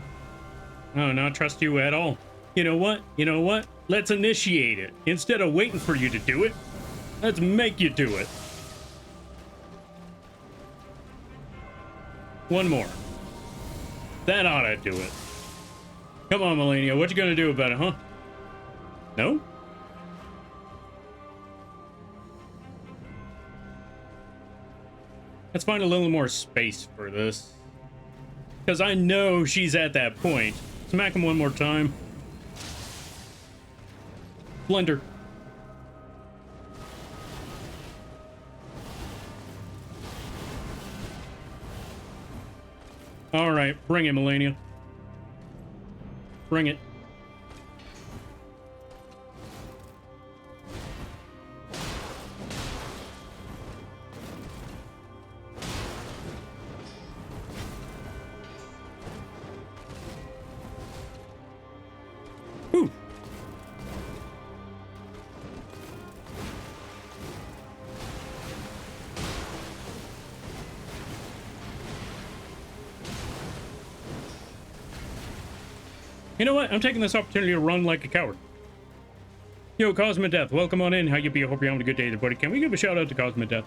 I do not trust you at all. You know what? You know what? Let's initiate it. Instead of waiting for you to do it, let's make you do it. One more. That ought to do it. Come on, Malenia. What you gonna do about it, huh? No? Let's find a little more space for this. Because I know she's at that point. Smack him one more time. Blender. All right, bring it, Malenia. Bring it. Whew. You know what? I'm taking this opportunity to run like a coward. Yo, Cosmic Death, welcome on in. How you be? I hope you're having a good day, everybody. Can we give a shout out to Cosmic Death?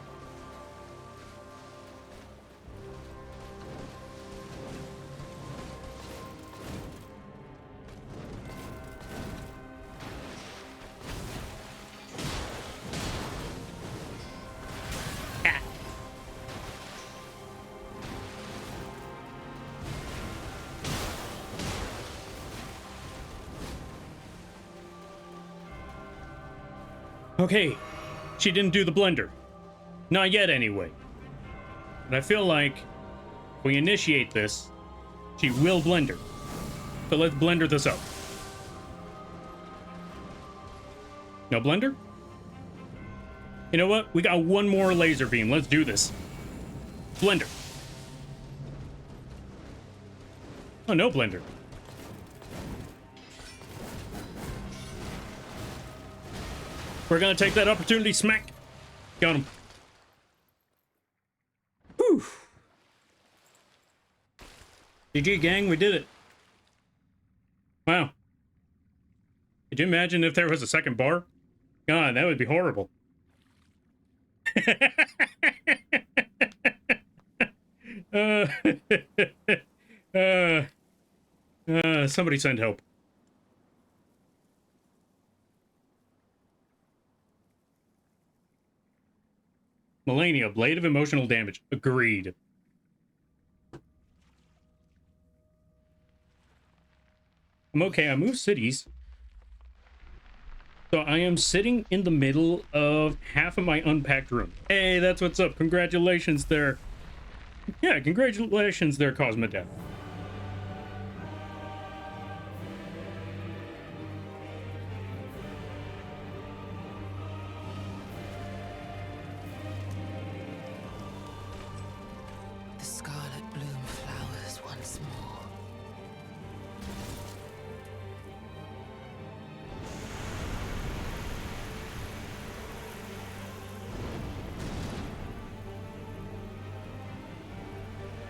Okay, she didn't do the blender. Not yet, anyway. But I feel like if we initiate this, she will blender. So let's blender this up. No blender? You know what? We got one more laser beam. Let's do this. Blender. Oh, no blender. We're gonna take that opportunity. Smack. Got him. Whew. GG, gang. We did it. Wow. Could you imagine if there was a second bar? God, that would be horrible. Somebody send help. Malenia, Blade of Emotional Damage. Agreed. I'm okay. I moved cities. So I am sitting in the middle of half of my unpacked room. Hey, that's what's up. Congratulations there. Yeah, congratulations there, Cosmodeath. The scarlet bloom flowers once more.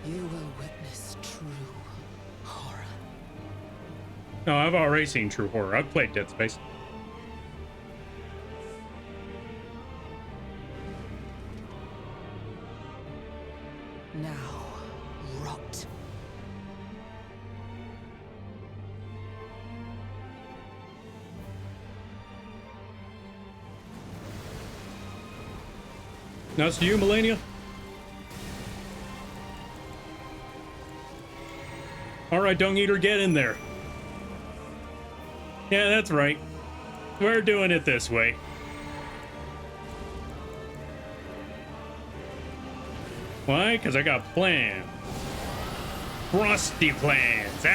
You will witness true horror. No, I've already seen true horror. I've played Dead Space. Now, rot. Now it's to you, Malenia. All right, Dung Eater, get in there. Yeah, that's right. We're doing it this way. Why? Because I got plans. Frosty plans.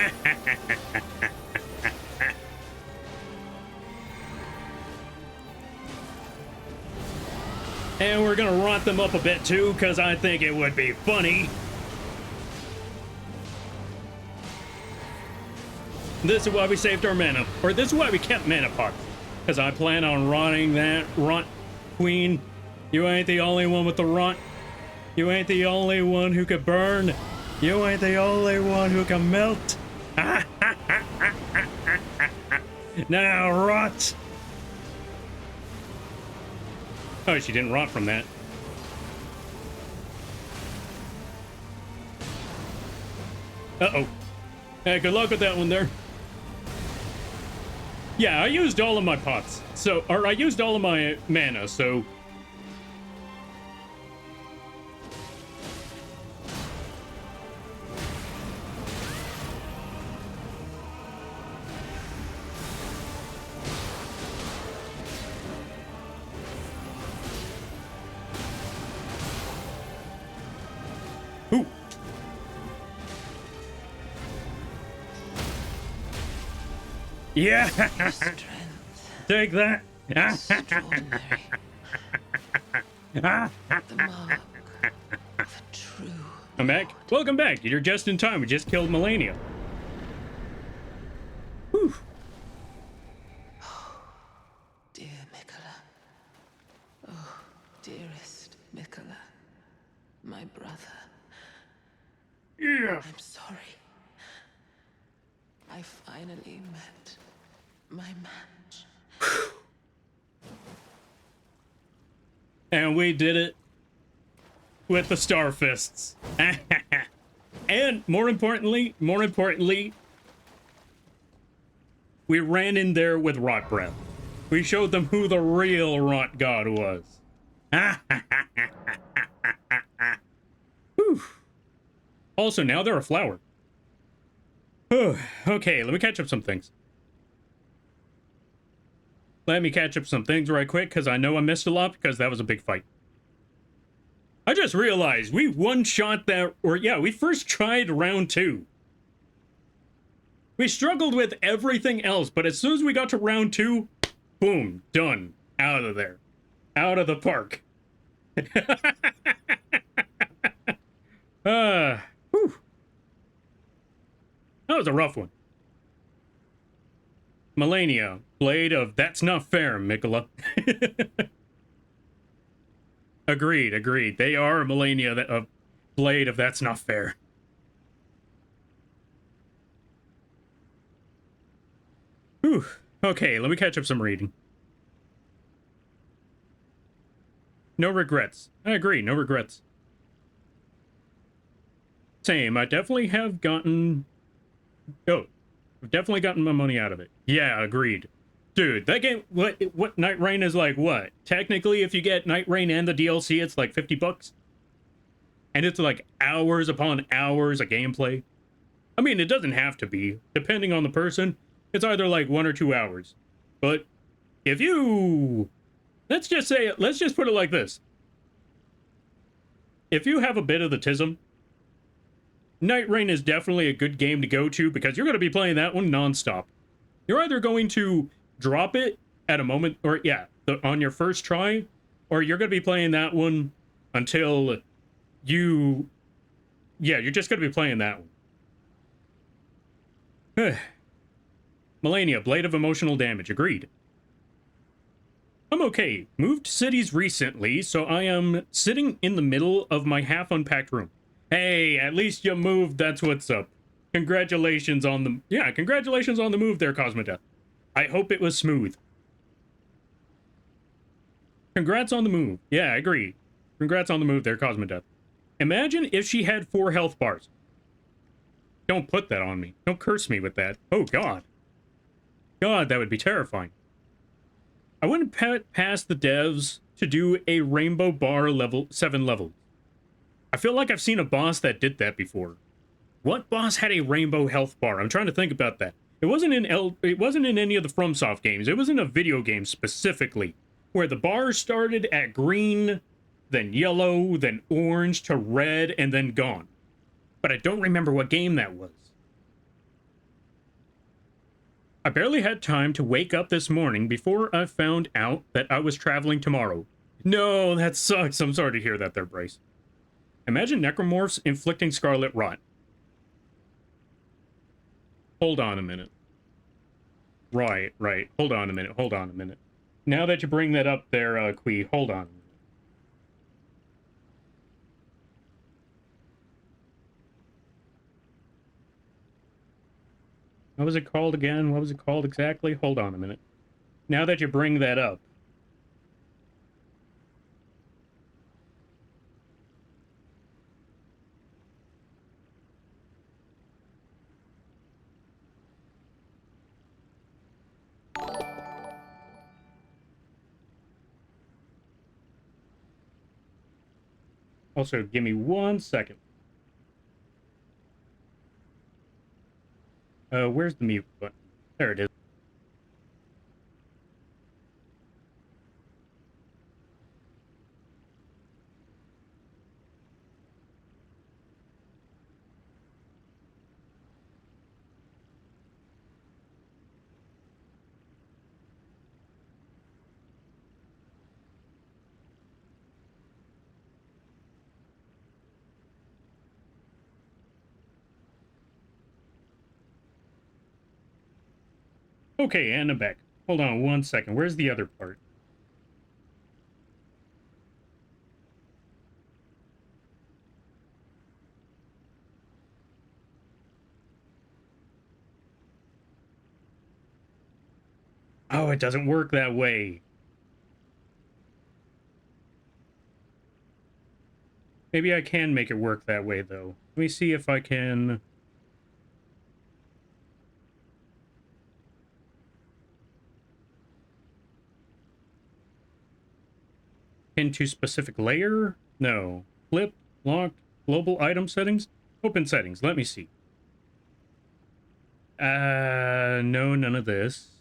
And we're gonna rot them up a bit too, because I think it would be funny. This is why we saved our mana, or this is why we kept mana pots, because I plan on rotting that runt queen. You ain't the only one with the runt. You ain't the only one who could burn. You ain't the only one who can melt. Now rot. Oh, she didn't rot from that. Uh-oh. Hey, good luck with that one there. Yeah, I used all of my pots. So, or I used all of my mana, so... Ooh. Yeah. Strength. Take that. Extraordinary. The mark of a true. I'm back. Welcome back. You're just in time. We just killed Malenia. Whew. Dear Mikola. Oh, dearest Mikola. My brother. Yeah. I'm sorry. I finally met my match. And we did it with the Star Fists. And more importantly, we ran in there with Rot Breath. We showed them who the real Rot God was. Whew. Also, now they're a flower. Okay, let me catch up some things. Let me catch up some things right quick, because I know I missed a lot, because that was a big fight. I just realized we one-shot that, or yeah, we first tried round 2. We struggled with everything else, but as soon as we got to round 2, boom, done. Out of there. Out of the park. Whew. That was a rough one. Malenia, blade of that's not fair, Mikola. Agreed. They are Malenia, that blade of that's not fair. Whew. Okay, let me catch up some reading. No regrets. I agree, no regrets. Same, I definitely have gotten... Oh, I've definitely gotten my money out of it. Yeah, agreed. Dude, that game, what Night Rain is like, what? Technically, if you get Night Rain and the DLC, it's like 50 bucks. And it's like hours upon hours of gameplay. I mean, it doesn't have to be, depending on the person. It's either like 1 or 2 hours. But if you, let's just put it like this. If you have a bit of the tism, Night Rain is definitely a good game to go to because you're going to be playing that one nonstop. You're either going to drop it at a moment, or on your first try, or you're going to be playing that one until you're just going to be playing that one. Malenia, Blade of Emotional Damage, agreed. I'm okay. Moved cities recently, so I am sitting in the middle of my half-unpacked room. Hey, at least you moved, that's what's up. Congratulations on the move there, Cosmodeath. I hope it was smooth. Congrats on the move. Yeah, I agree. Congrats on the move there, Cosmodeath. Imagine if she had 4 health bars. Don't put that on me. Don't curse me with that. Oh, God. God, that would be terrifying. I wouldn't past the devs to do a rainbow bar 7 level. I feel like I've seen a boss that did that before. What boss had a rainbow health bar? I'm trying to think about that. It wasn't in any of the FromSoft games. It was in a video game specifically, where the bar started at green, then yellow, then orange to red, and then gone. But I don't remember what game that was. I barely had time to wake up this morning before I found out that I was traveling tomorrow. No, that sucks. I'm sorry to hear that there, Bryce. Imagine necromorphs inflicting scarlet rot. Hold on a minute. Right. Hold on a minute. Now that you bring that up there, Quee, hold on. What was it called again? What was it called exactly? Hold on a minute. Now that you bring that up. Also, give me 1 second. Where's the mute button? There it is. Okay, and I'm back. Hold on 1 second. Where's the other part? Oh, it doesn't work that way. Maybe I can make it work that way, though. Let me see if I can... Into specific layer? No. Flip, locked, global item settings? Open settings, let me see. No, none of this.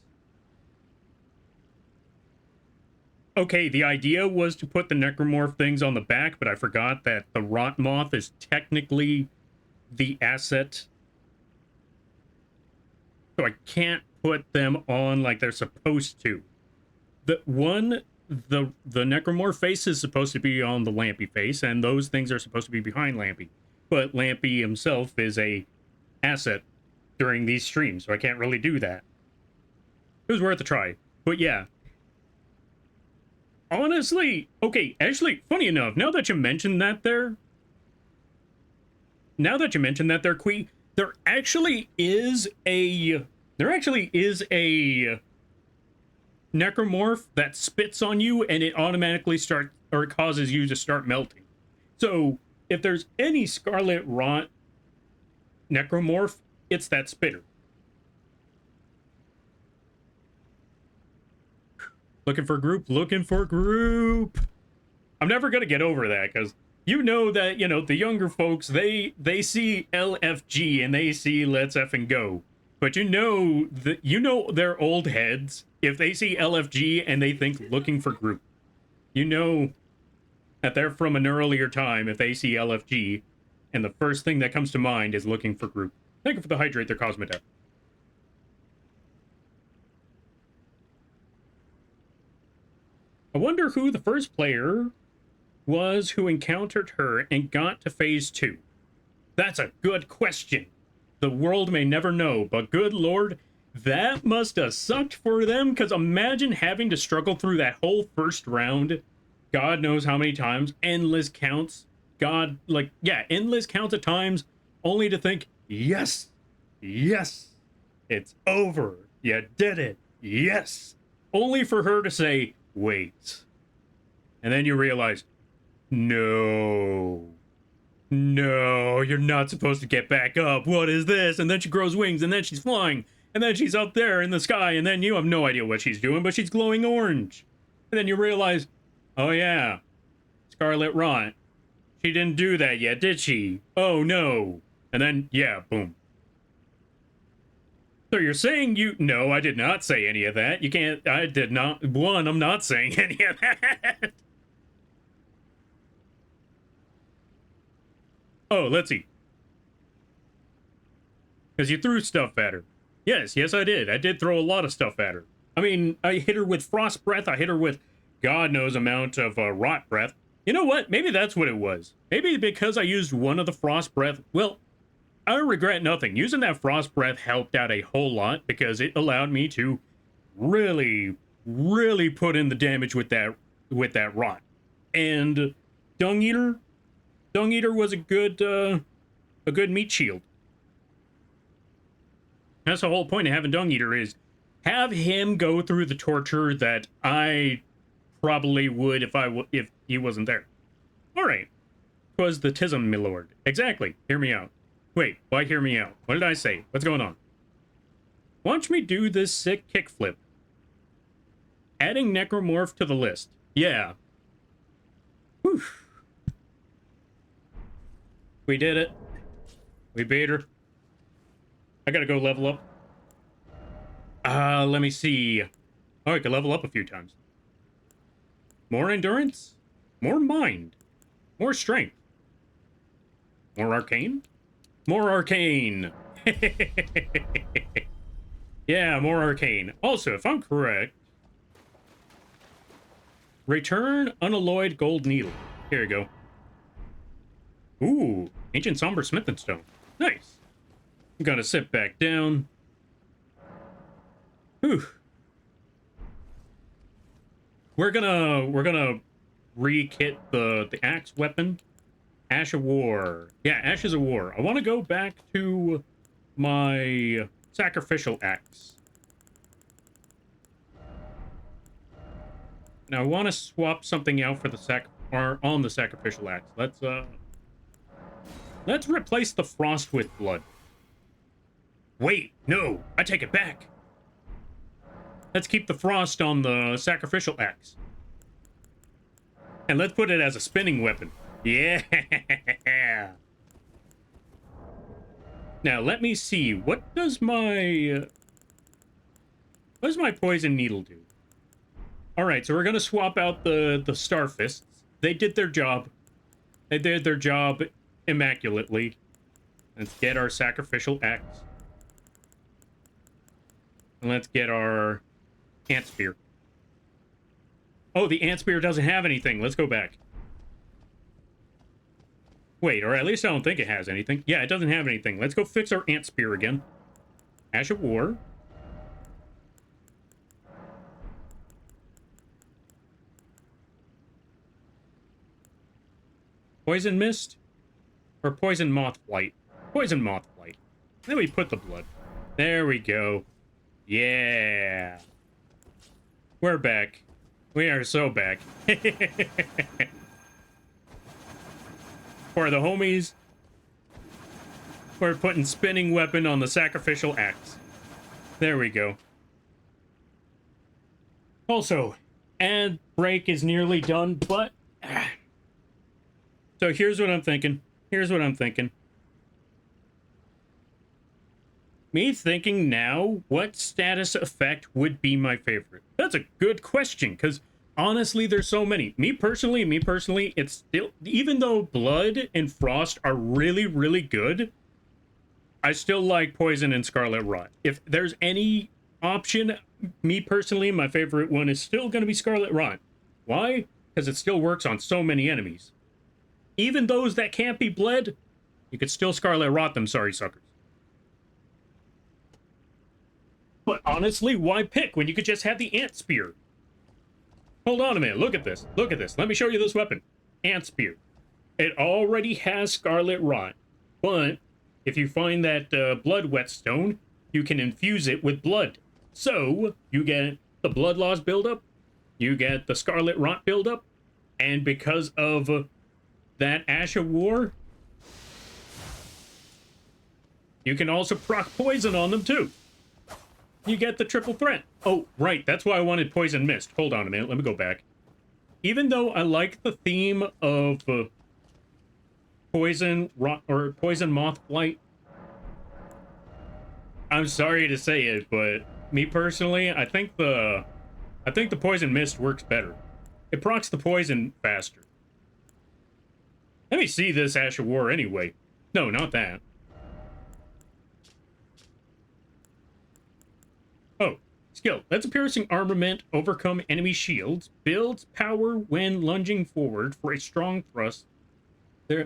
Okay, the idea was to put the necromorph things on the back, but I forgot that the Roth Moth is technically the asset. So I can't put them on like they're supposed to. The necromorph face is supposed to be on the Lampy face, and those things are supposed to be behind Lampy. But Lampy himself is a asset during these streams, so I can't really do that. It was worth a try. But yeah. Honestly, okay, actually, funny enough, now that you mentioned that there, Quee, there actually is a necromorph that spits on you and it automatically causes you to start melting. So if there's any Scarlet Rot necromorph, it's that spitter. Looking for group. I'm never gonna get over that because you know that, the younger folks, they see LFG and they see let's effing go. But their old heads. If they see LFG and they think looking for group, you know that they're from an earlier time. If they see LFG, and the first thing that comes to mind is looking for group. Thank you for the hydrate, their Cosmodeath. I wonder who the first player was who encountered her and got to phase 2. That's a good question. The world may never know, but good lord, that must have sucked for them, because imagine having to struggle through that whole first round, God knows how many times, endless counts, endless counts of times, only to think, yes, it's over, you did it, yes, only for her to say, wait, and then you realize, no, you're not supposed to get back up. What is this? And then she grows wings, and then she's flying, and then she's up there in the sky, and then you have no idea what she's doing, but she's glowing orange. And then you realize, oh yeah, Scarlet Rot. She didn't do that yet, did she? Oh no. And then, yeah, boom. So you're saying No, I did not say any of that. You can't, I did not. I'm not saying any of that. Oh, let's see. Because you threw stuff at her. Yes, I did. I did throw a lot of stuff at her. I mean, I hit her with Frost Breath. I hit her with God knows amount of Rot Breath. You know what? Maybe that's what it was. Maybe because I used one of the Frost Breath. Well, I regret nothing. Using that Frost Breath helped out a whole lot because it allowed me to really put in the damage with that Rot. And Dung Eater was a good meat shield. That's the whole point of having Dung Eater, is have him go through the torture that I probably would if he wasn't there. All right. 'Twas the Tism, my lord. Exactly. Hear me out. Wait, why hear me out? What did I say? What's going on? Watch me do this sick kickflip. Adding Necromorph to the list. Yeah. Whew. We did it. We beat her. I gotta go level up. Let me see. Oh, I could level up a few times. More endurance? More mind? More strength? More arcane? More arcane! Yeah, more arcane. Also, if I'm correct, return unalloyed gold needle. Here you go. Ooh, ancient somber smithing stone. Nice. I'm gonna sit back down. Whew. We're gonna re-kit the axe weapon. Ash of War. Yeah, Ashes of War. I want to go back to my sacrificial axe. Now I want to swap something out for the on the sacrificial axe. Let's replace the frost with blood. Wait, no, I take it back. Let's keep the frost on the sacrificial axe. And let's put it as a spinning weapon. Yeah. Now let me see. What does my poison needle do? All right, so we're gonna swap out the star fists. They did their job. They did their job immaculately. Let's get our sacrificial axe. And let's get our ant spear. Oh, the ant spear doesn't have anything. Let's go back. Wait, or at least I don't think it has anything. Yeah, it doesn't have anything. Let's go fix our ant spear again. Ash of War. Poison Mist? Or Poison Moth Flight? Poison Moth Flight. Then we put the blood. There we go. Yeah. We're back. We are so back. For the homies, we're putting spinning weapon on the sacrificial axe. There we go. Also, ad break is nearly done, but... So here's what I'm thinking. me thinking now, what status effect would be my favorite? That's a good question, because honestly, there's so many. Me personally, it's still, even though Blood and Frost are really, really good, I still like Poison and Scarlet Rot. If there's any option, me personally, my favorite one is still going to be Scarlet Rot. Why? Because it still works on so many enemies. Even those that can't be bled, you could still Scarlet Rot them, sorry suckers. But honestly, why pick when you could just have the Ant Spear? Hold on a minute, look at this. Look at this. Let me show you this weapon. Ant Spear. It already has Scarlet Rot, but if you find that blood whetstone, you can infuse it with blood. So, you get the blood loss buildup, you get the Scarlet Rot buildup, and because of that Ash of War, you can also proc poison on them too. You get the triple threat. Oh, right, that's why I wanted Poison Mist. Hold on a minute, let me go back. Even though I like the theme of Poison Moth Blight, I'm sorry to say it, but me personally, I think the Poison Mist works better. It procs the poison faster. Let me see this Ash of War anyway. No, not that. Oh, skill. Lets a piercing armament overcome enemy shields. Builds power when lunging forward for a strong thrust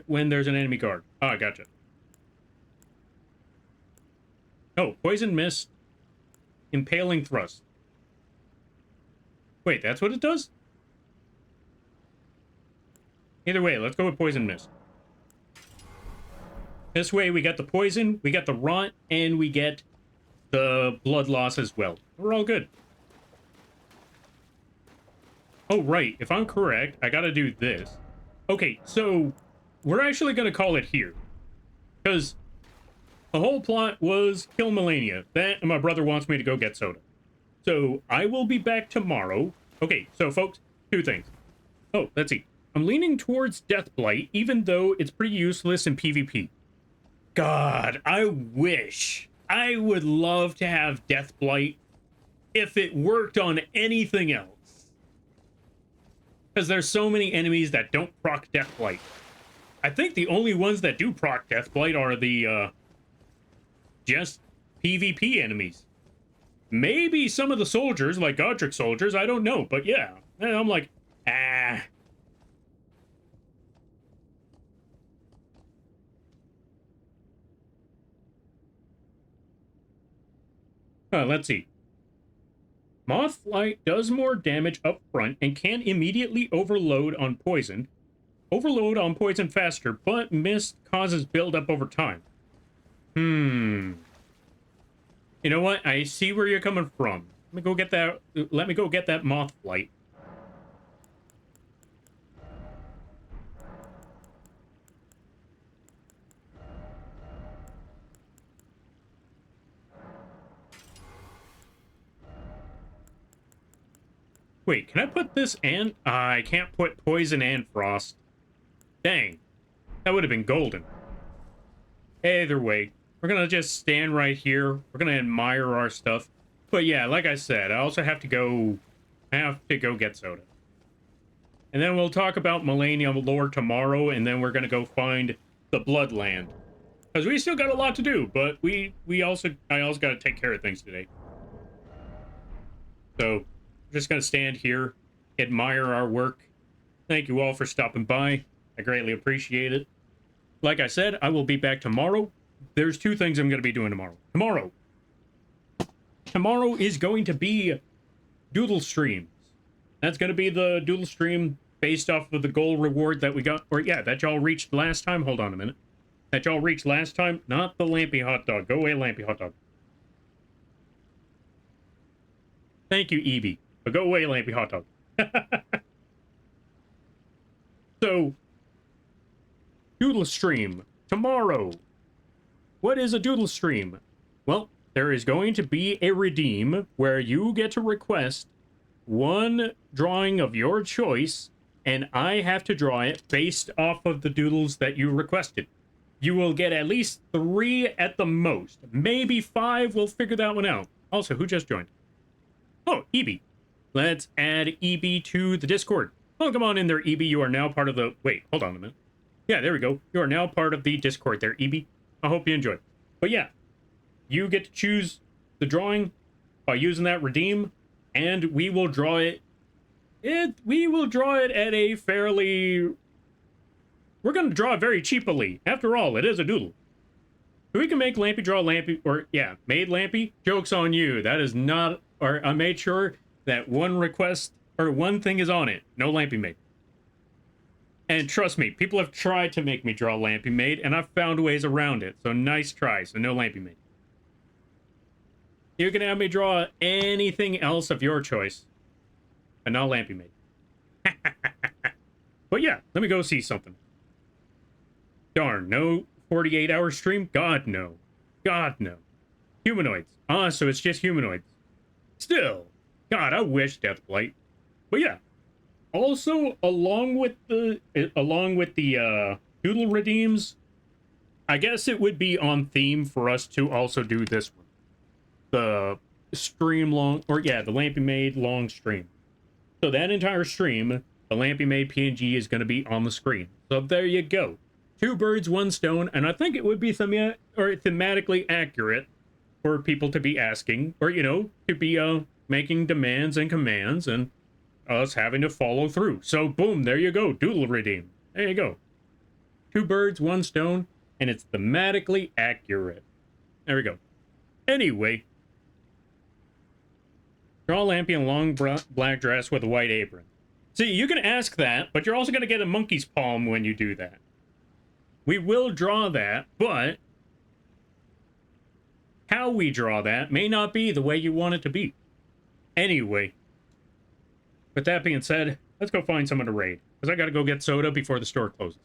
when there's an enemy guard. Ah, gotcha. Oh, Poison Mist. Impaling Thrust. Wait, that's what it does? Either way, let's go with Poison Mist. This way, we got the poison, we got the rot, and we get the blood loss as well. We're all good. Oh, right. If I'm correct, I gotta do this. Okay, so we're actually gonna call it here. Because the whole plot was kill Malenia. That and my brother wants me to go get soda. So I will be back tomorrow. Okay, so folks, two things. Oh, let's see. I'm leaning towards Death Blight, even though it's pretty useless in PvP. God, I wish. I would love to have Death Blight if it worked on anything else. Because there's so many enemies that don't proc Death Blight. I think the only ones that do proc Death Blight are the, just PvP enemies. Maybe some of the soldiers, like Godric soldiers, I don't know. But yeah, and I'm like, ah. Let's see. Moth Flight does more damage up front and can immediately overload on poison. Overload on poison faster, but Mist causes buildup over time. You know what? I see where you're coming from. Let me go get that. Let me go get that Moth Flight. Wait, can I put this and... I can't put Poison and Frost. Dang. That would have been golden. Either way, we're gonna just stand right here. We're gonna admire our stuff. But yeah, like I said, I also have to go... get soda. And then we'll talk about Malenia lore tomorrow, and then we're gonna go find the Bloodland. Because we still got a lot to do, but I also gotta take care of things today. So... just gonna stand here, admire our work. Thank you all for stopping by. I greatly appreciate it. Like I said, I will be back tomorrow. There's two things I'm gonna be doing tomorrow. Tomorrow is going to be doodle streams. That's gonna be the doodle stream based off of the goal reward that we got, or yeah, that y'all reached last time. Hold on a minute. That y'all reached last time, not the Lampy hot dog. Go away, Lampy hot dog. Thank you, Evie. But go away, Lampy hot dog. So, doodle stream tomorrow. What is a doodle stream? Well, there is going to be a redeem where you get to request one drawing of your choice, and I have to draw it based off of the doodles that you requested. you will get at least 3 at the most. Maybe 5. We'll figure that one out. Also, who just joined? Oh, EB. Let's add EB to the Discord. Oh, come on in there, EB. You are now part of the... Wait, hold on a minute. Yeah, there we go. You are now part of the Discord there, EB. I hope you enjoy. But yeah, you get to choose the drawing by using that redeem, and we will draw it. We will draw it at a fairly... We're going to draw it very cheaply. After all, it is a doodle. So we can make Lampy draw Lampy, or yeah, made Lampy. Joke's on you. That is not, or I made sure that one request, or one thing is on it. No Lampy made. And trust me, people have tried to make me draw Lampy made, and I've found ways around it. So nice try, so no Lampy made. You can have me draw anything else of your choice, and not Lampy made. But yeah, let me go see something. Darn, no 48-hour stream? God, no. God, no. Humanoids. Ah, so it's just humanoids. Still. God, I wish Deathblight. But yeah. Also, along with the doodle redeems, I guess it would be on theme for us to also do this one. The stream long, or yeah, the Lampy Made long stream. So that entire stream, the Lampy Made PNG is going to be on the screen. So there you go. 2 birds, 1 stone, and I think it would be thematically accurate for people to be asking, or, you know, to be making demands and commands, and us having to follow through. So, boom, there you go, doodle redeem. There you go. 2 birds, 1 stone, and it's thematically accurate. There we go. Anyway, draw Lampy in a long black dress with a white apron. See, you can ask that, but you're also going to get a monkey's palm when you do that. We will draw that, but how we draw that may not be the way you want it to be. Anyway, with that being said, let's go find someone to raid, because I got to go get soda before the store closes.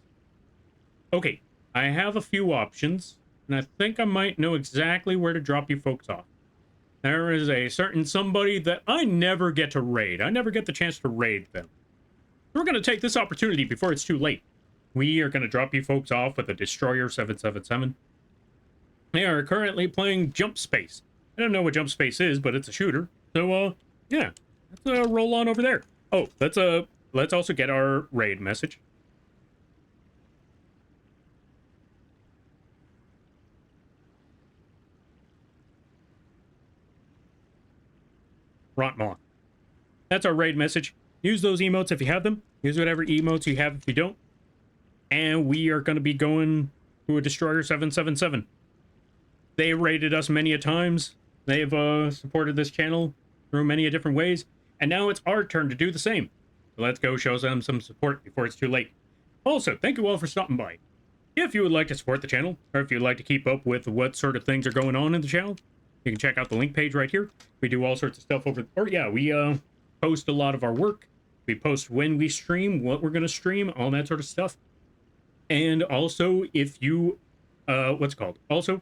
Okay, I have a few options, and I think I might know exactly where to drop you folks off. There is a certain somebody that I never get to raid. I never get the chance to raid them. We're going to take this opportunity before it's too late. We are going to drop you folks off with a Destroyer 777. They are currently playing Jump Space. I don't know what Jump Space is, but it's a shooter. So, yeah, let's roll on over there. Oh, let's also get our raid message. Roth Moth. That's our raid message. Use those emotes if you have them. Use whatever emotes you have if you don't. And we are going to be going to a Destroyer 777. They raided us many a times. They've supported this channel through many different ways. And now it's our turn to do the same. So let's go show them some support before it's too late. Also, thank you all for stopping by. If you would like to support the channel, or if you'd like to keep up with what sort of things are going on in the channel, you can check out the link page right here. We do all sorts of stuff over... Or yeah, we post a lot of our work. We post when we stream, what we're going to stream, all that sort of stuff. And also, if you, Also,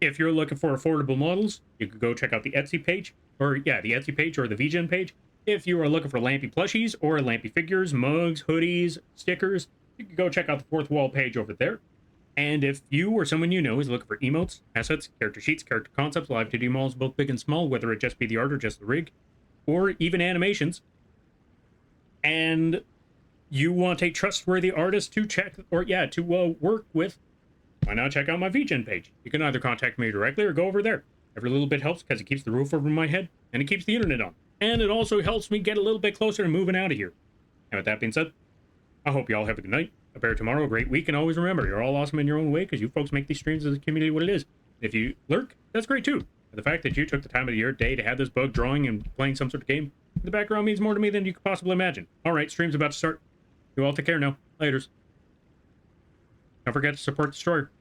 if you're looking for affordable models, you can go check out the Etsy page, or yeah, the Etsy page or the vgen page. If you are looking for Lampy plushies or Lampy figures, mugs, hoodies, stickers, you can go check out the Fourth Wall page over there. And if you or someone you know is looking for emotes, assets, character sheets, character concepts, live 2D models, both big and small, whether it just be the art or just the rig, or even animations, and you want a trustworthy artist to check, or yeah, to work with, why not check out my vgen page? You can either contact me directly or go over there. Every little bit helps because it keeps the roof over my head and it keeps the internet on. And it also helps me get a little bit closer to moving out of here. And with that being said, I hope you all have a good night, a better tomorrow, a great week, and always remember, you're all awesome in your own way because you folks make these streams as a community what it is. If you lurk, that's great too. The fact that you took the time of your day to have this bug drawing and playing some sort of game in the background means more to me than you could possibly imagine. Alright, stream's about to start. You all take care now. Laters. Don't forget to support Destroyer.